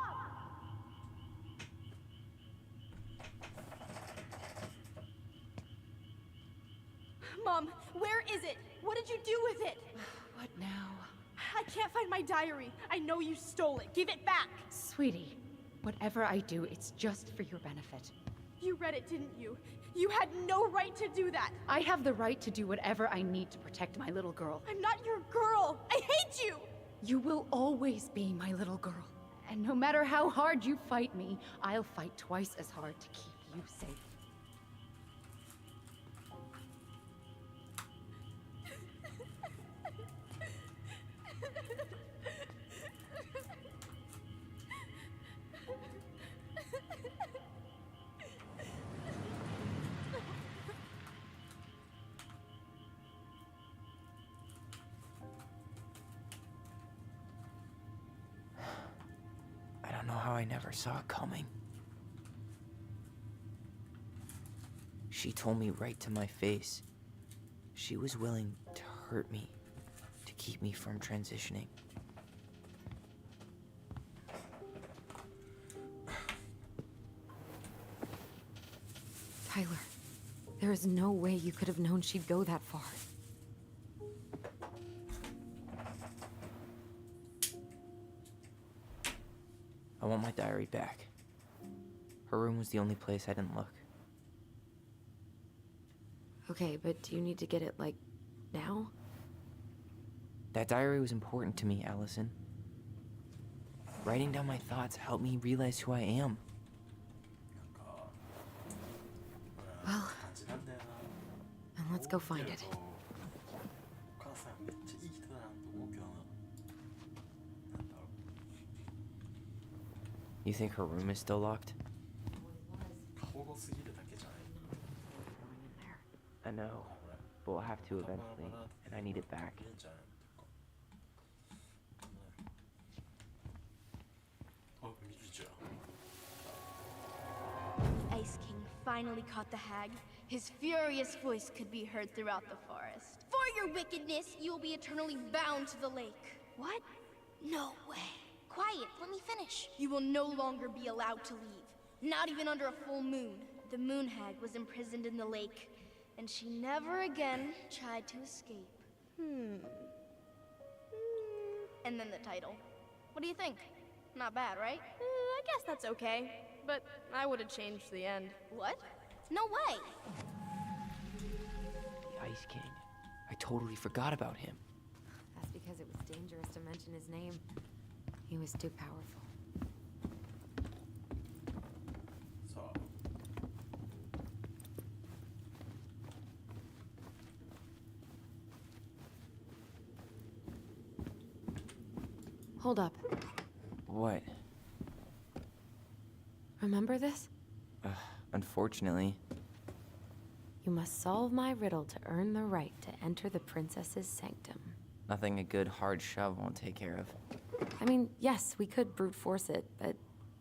Mom, where is it? What did you do with it? What now? I can't find my diary. I know you stole it. Give it back. Sweetie, whatever I do, it's just for your benefit. You read it, didn't you? You had no right to do that. I have the right to do whatever I need to protect my little girl. I'm not your girl. I hate you. You will always be my little girl. And no matter how hard you fight me, I'll fight twice as hard to keep you safe. I don't know how I never saw it coming. She told me right to my face. She was willing to hurt me, to keep me from transitioning. Tyler, there is no way you could have known she'd go that far. I want my diary back. Her room was the only place I didn't look. Okay, but do you need to get it, like, now? That diary was important to me, Allison. Writing down my thoughts helped me realize who I am. なんか感じなんだよな。 And let's go find it. お母さんめっちゃいい人だなと思うけどな。なんだろう。 You think her room is still locked? 過保護すぎるだけじゃない。 I know, but we'll have to eventually, and I need it back. いいんじゃないあ、見るじゃん。 Ice King finally caught the hag. His furious voice could be heard throughout the forest. For your wickedness, you will be eternally bound to the lake. What? No way. Quiet, let me finish. You will no longer be allowed to leave. Not even under a full moon. The moon hag was imprisoned in the lake, and she never again tried to escape. And then the title. What do you think? Not bad, right? I guess that's okay. But I would have changed the end. What? No way! The Ice King. I totally forgot about him. That's because it was dangerous to mention his name. He was too powerful. さあ。 Hold up. What? Remember this? Unfortunately. You must solve my riddle to earn the right to enter the princess's sanctum. Nothing a good hard shove won't take care of. I mean, yes, we could brute force it, but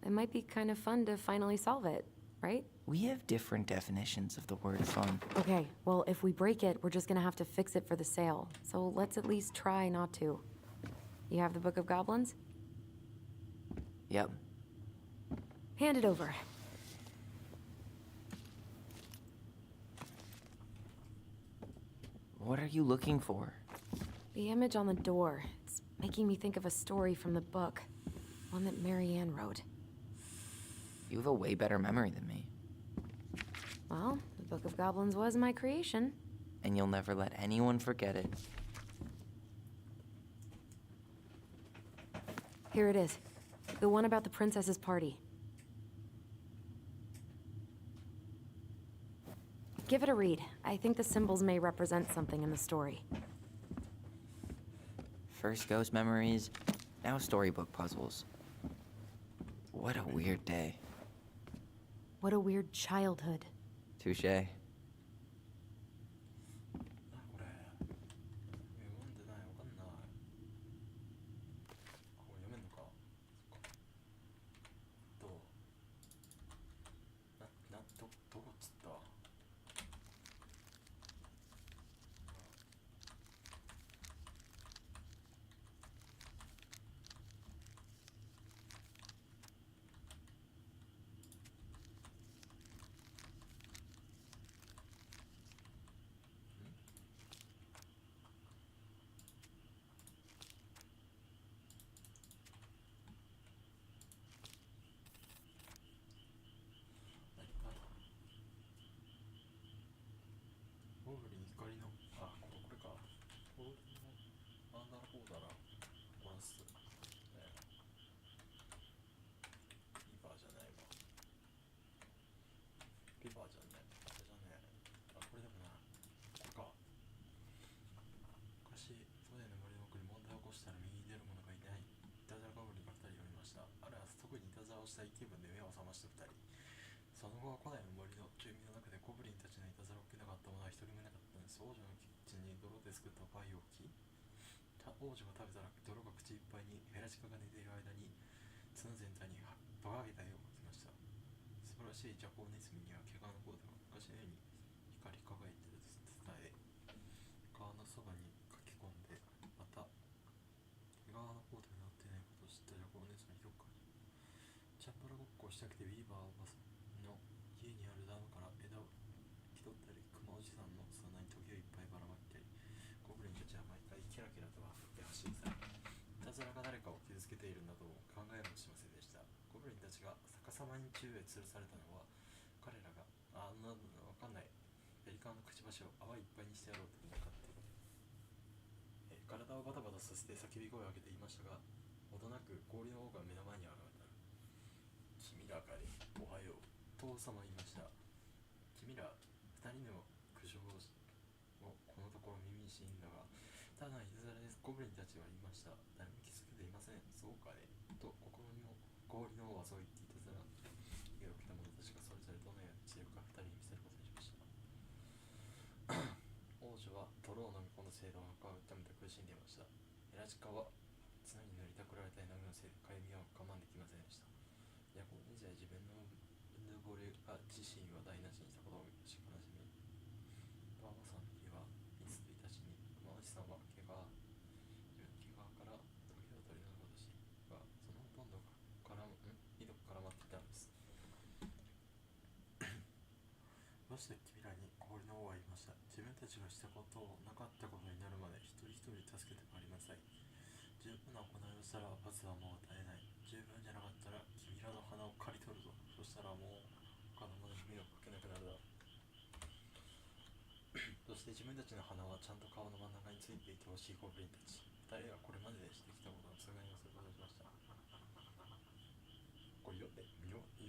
it might be kind of fun to finally solve it, right? We have different definitions of the word fun. Okay, well, if we break it, we're just gonna have to fix it for the sale. So let's at least try not to. You have the Book of Goblins? Yep. Hand it over. What are you looking for? The image on the door. It's making me think of a story from the book. One that Marianne wrote. You have a way better memory than me. Well, the Book of Goblins was my creation. And you'll never let anyone forget it. Here it is. The one about the princess's party. Give it a read. I think the symbols may represent something in the story. First ghost memories, now storybook puzzles. What a weird day. What a weird childhood. Touche. これ読んでないわかんないこれ読めんのかそっかどうどこっつっしたい気分で目を覚ました2人。その後は古代の森の住民の中でゴブリンたちのいたずらを受けなかった者は一人もいなかったのです。王女のキッチンに泥で作ったパイを置き、王女が食べたら泥が口いっぱいに。ヘラジカが寝ている間に角全体にバカげた絵を描きました。素晴らしいジャコウネズミには毛皮のコートが昔のように光り輝いていると伝え、川のそばに書き込んで、また毛皮のコートになっていないことを知ったジャコウネズミどっかにチャンバラごっこをしたくてビーバーおばさんの家にあるダムから枝を引き取ったり、クマおじさんの砂に時をいっぱいばらまいたり、ゴブリンたちは毎回キラキラと振って走り去り、いたずらが誰かを傷つけているなどを考えもしませんでした。ゴブリンたちが逆さまに宙へ吊るされたのは、彼らがわかんないペリカンのくちばしを泡いっぱいにしてやろうと向かって体をバタバタさせて叫び声を上げていましたが、ほどなく氷の王が目の前に現れた。君らかね、おはよう。父様言いました。君ら二人の苦情をこのところ耳にしているんだが、ただのいたずらです。ゴブリンたちは言いました。誰も気づけていません。そうかねと心にも氷の王はそう言っていたずら家を着た者たちがそれぞれどのように強くか二人に見せることにしました。王女は泥を飲み込んだせいでお腹を痛めて苦しんでいました。ヘラジカは綱に塗りたくられた絵の具のせいでかゆみを我慢できませんでした。ヤコウネジは自分のうぬぼれが自身を台無しにしたことをし悲しみ、バーバさんにはいつ1日に熊内さんは自分の毛皮から時を取り除こうとしが、そのほとんどがひどく絡まっていたのです。どうして君らに氷の王は言いました。自分たちがしたことをなかったことになるまで一人一人助けてまいりなさい。十分な行いをしたら罰はもう与えない。十分じゃなかったら君らの花を刈り取るぞ。そしたらもう他の者に迷惑かけなくなるだろう。そして自分たちの花はちゃんと顔の真ん中についていてほしい。ゴブリンたち二人はこれまでしてきたことの償いをすることにしました。これ読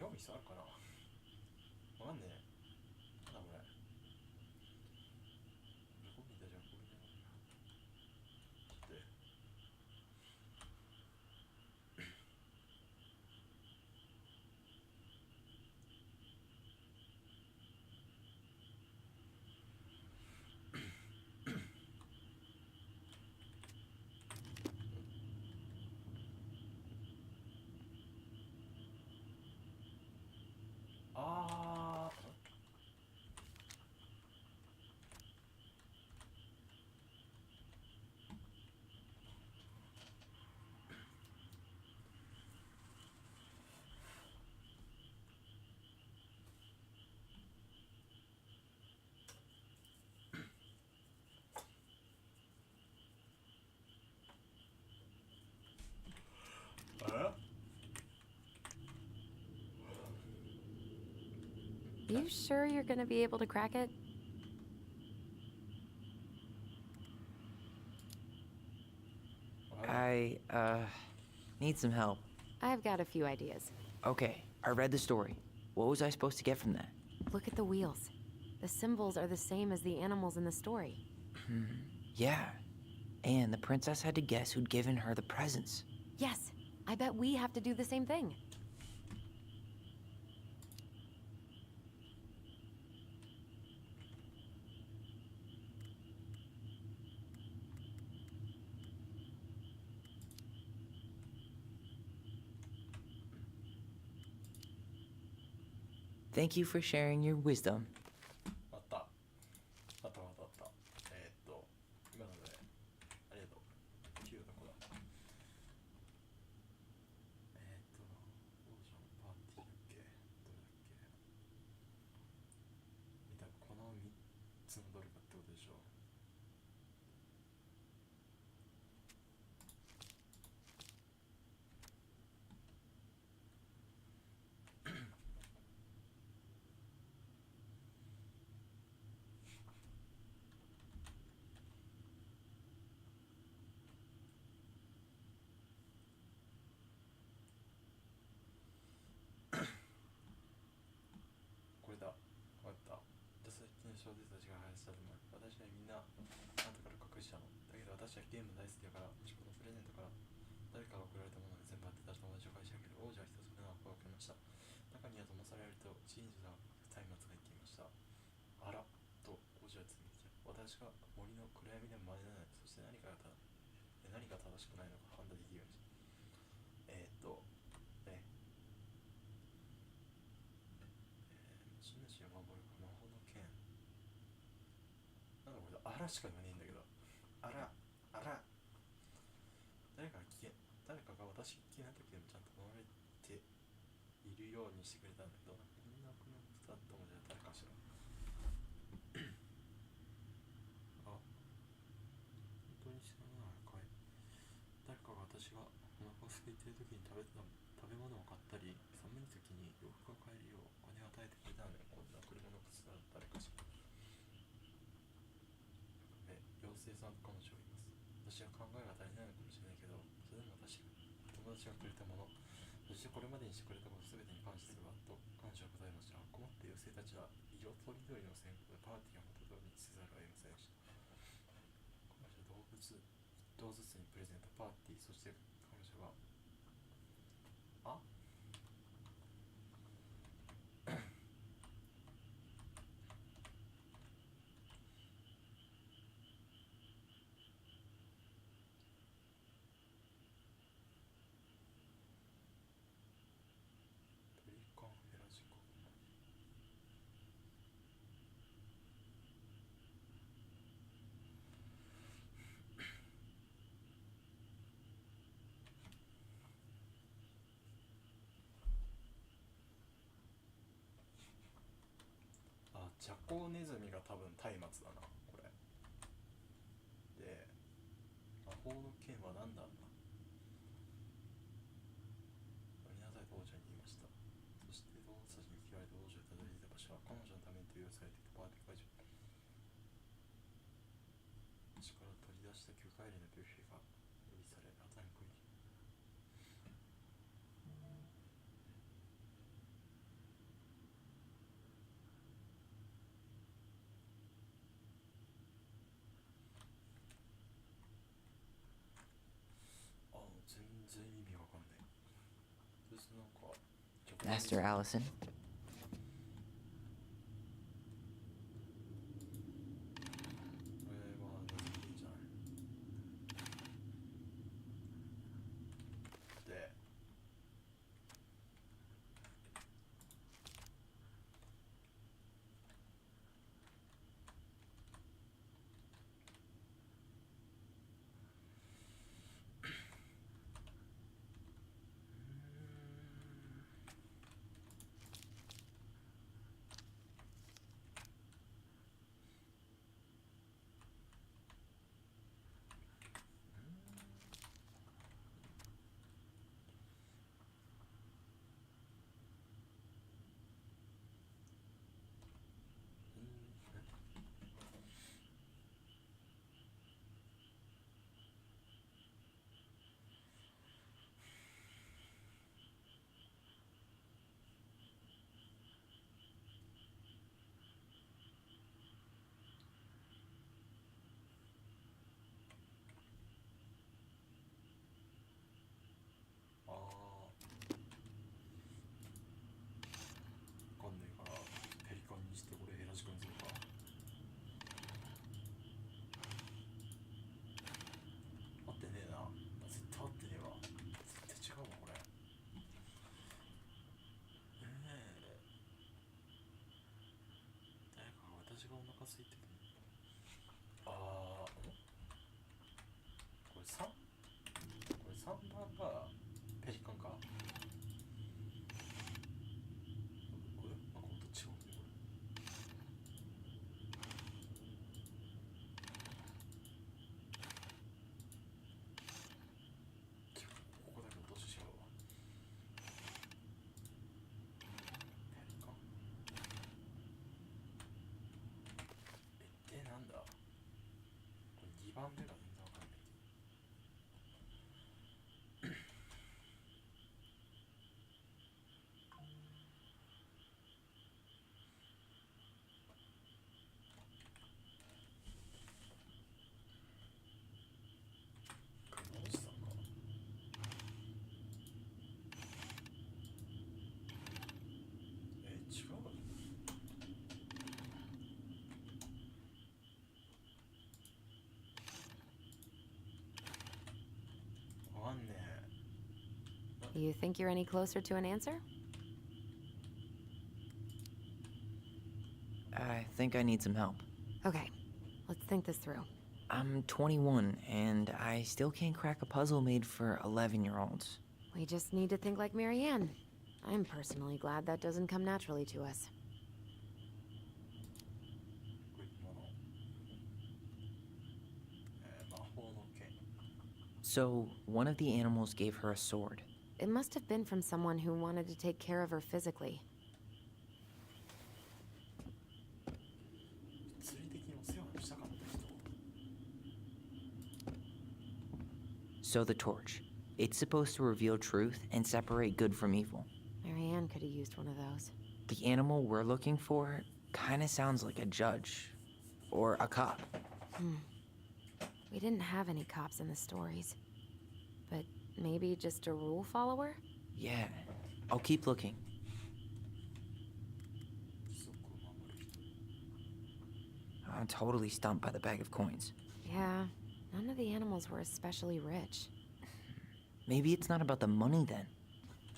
む必要あるかな。わかんねえ。なんだこれ。ゴブリンたちはこういうのちょっとあーYou sure you're gonna be able to crack it? I, need some help. I've got a few ideas. Okay, I read the story. What was I supposed to get from that? Look at the wheels. The symbols are the same as the animals in the story. Yeah. And the princess had to guess who'd given her the presents. Yes, I bet we have to do the same thing. Thank you for sharing your wisdom. あった。今ので、ありがとう。9どこだ。オーシャンパーティーだっけ、どれだっけ。この3つのどれかってことでしょう。これだ。わかった。最近の小説たちが流行ったのも、私はみんななんとか隠したの。だけど私はゲーム大好きだから、もしこのプレゼントから誰から送られたものが全部当てたら友達を返してあげる。王者は一つ目の箱を開けまし闇でも混ぜない。そして何が正しくないのか判断できるようにし持ち主を守る魔法の剣。なんだこれ、あらしか言わねえんだけど。あら。誰かが私が危険な時でもちゃんと守られているようにしてくれたんだけど、みんなこのことだったのじゃ誰かしら。あ、本当に知らないかい。誰かが私がお腹を空いている時に食べ物を買ったり、寒い時に洋服が買えるようお金を与えてくれたのよ。こんな車の靴が誰かしら。妖精さんと彼女がいます。私は考えが足りないのかもしれないけど、それでも友達がくれたもの、そしてこれまでにしてくれたこと全てに感謝するわと彼女は答えました。困っている妖精たちは色とりどりの線香でパーティーを元通りにせざるを得ませんでした。彼女は動物1頭ずつにプレゼント、パーティー、そして彼女はペリカンヘラジコ。ジャコウネズミが多分松明だな、これ。で、魔法の剣は何なんだ。乗りなさいと王女に言いました。そして動物たちに嫌われて王女をたどり着いた場所は彼女のために投与されていたパーティー会場。口から取り出した魚介類のビュッフェが用意され、頭にこいて全然意味わかんない。なんか Master Allison. これはネズミじゃない。で、わかんねえからペリカンにしてこれヘラジカにするか。合ってねえな。絶対合ってねえわ。絶対違うわこれ。誰かが私がお腹空いてる。これ3番がペリカンか。これなんか音違うんだよここだけ音違うわ。ペリカンでなんだこれ2番目が全然わかんないけど。おじさんか。違う。かんねえ。 You think you're any closer to an answer? I think I need some help. Okay, let's think this through. I'm 21, and I still can't crack a puzzle made for 11-year-olds. We just need to think like Marianne. I'm personally glad that doesn't come naturally to us. こういうもの、魔法の剣。 So, one of the animals gave her a sword. It must have been from someone who wanted to take care of her physically. 物理的にお世話をしたかった人。 So the torch. It's supposed to reveal truth and separate good from evil. Marianne could have used one of those. The animal we're looking for kinda sounds like a judge. Or a cop. We didn't have any cops in the stories. But maybe just a rule follower? Yeah. I'll keep looking. 規則を守る人。 I'm totally stumped by the bag of coins. Yeah, none of the animals were especially rich. Maybe it's not about the money then.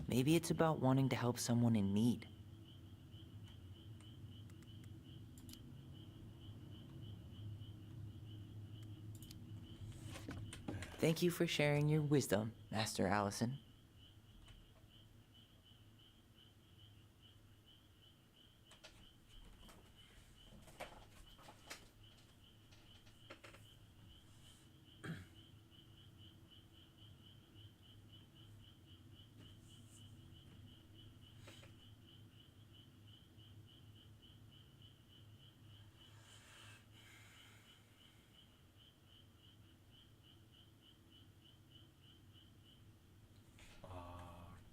Maybe it's about wanting to help someone in need. Thank you for sharing your wisdom, Master Allison.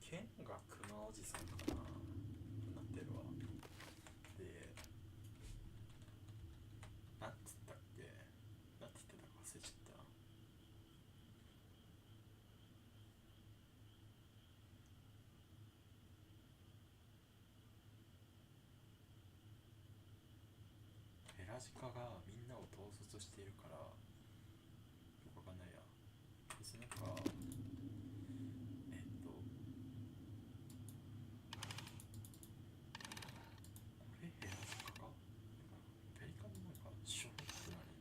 「剣がクマおじさんかな」なってるわ。で、なんつったっけ、なんて言ってたか忘れちゃった。ヘラジカがみんなを統率しているからよくわかんないや。別になんかこれヘラジカかペリカンのなんかショックな人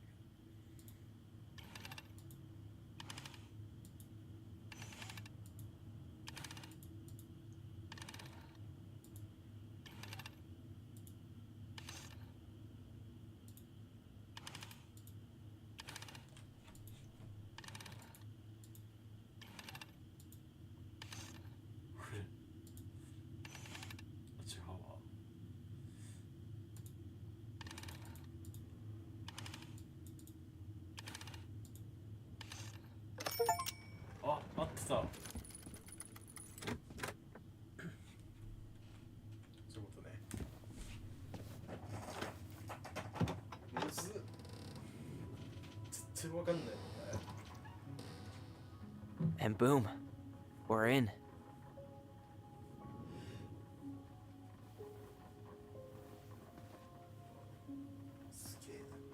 違うわ。あ、合ってた。そういうことね。むずっ。全然わかんないもんね。 And boom, we're in. すげえなこれ。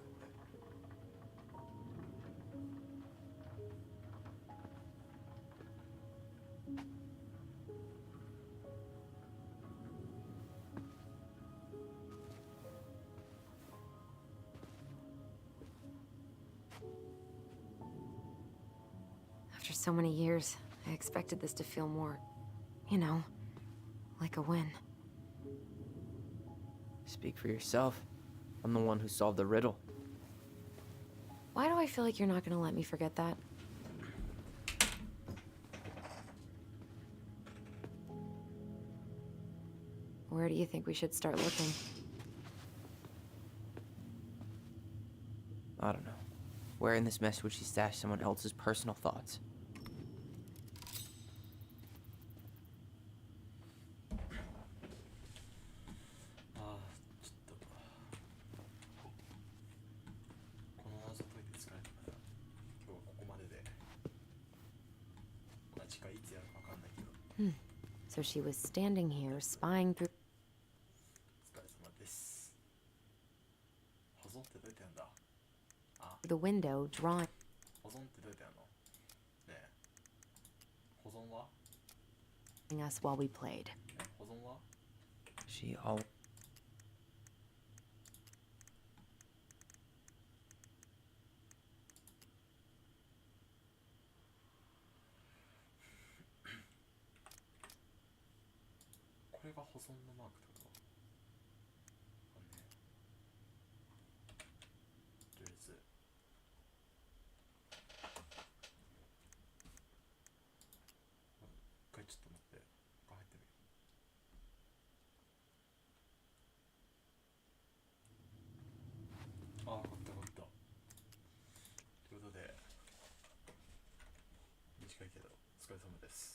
After so many years, I expected this to feel more, you know, like a win. Speak for yourself. I'm the one who solved the riddle. Why do I feel like you're not gonna let me forget that? Where do you think we should start looking? I don't know. Where in this mess would she stash someone else's personal thoughts? ああ、ちょっとこの謎解いて疲れたから今日はここまでで。まあ次回いつやるかわかんないけど。 So she was standing here, spying through. お疲れ様です。保存ってどうやってやるんだ。あ、 the window, drawing. 保存ってどうやってやるのねえ。は us while we played. 保存は She all. これが保存のマークってことあんね。とりあえず一回ちょっと待って、入ってみる。ああ、分かった分かった。ということで短いけどお疲れ様です。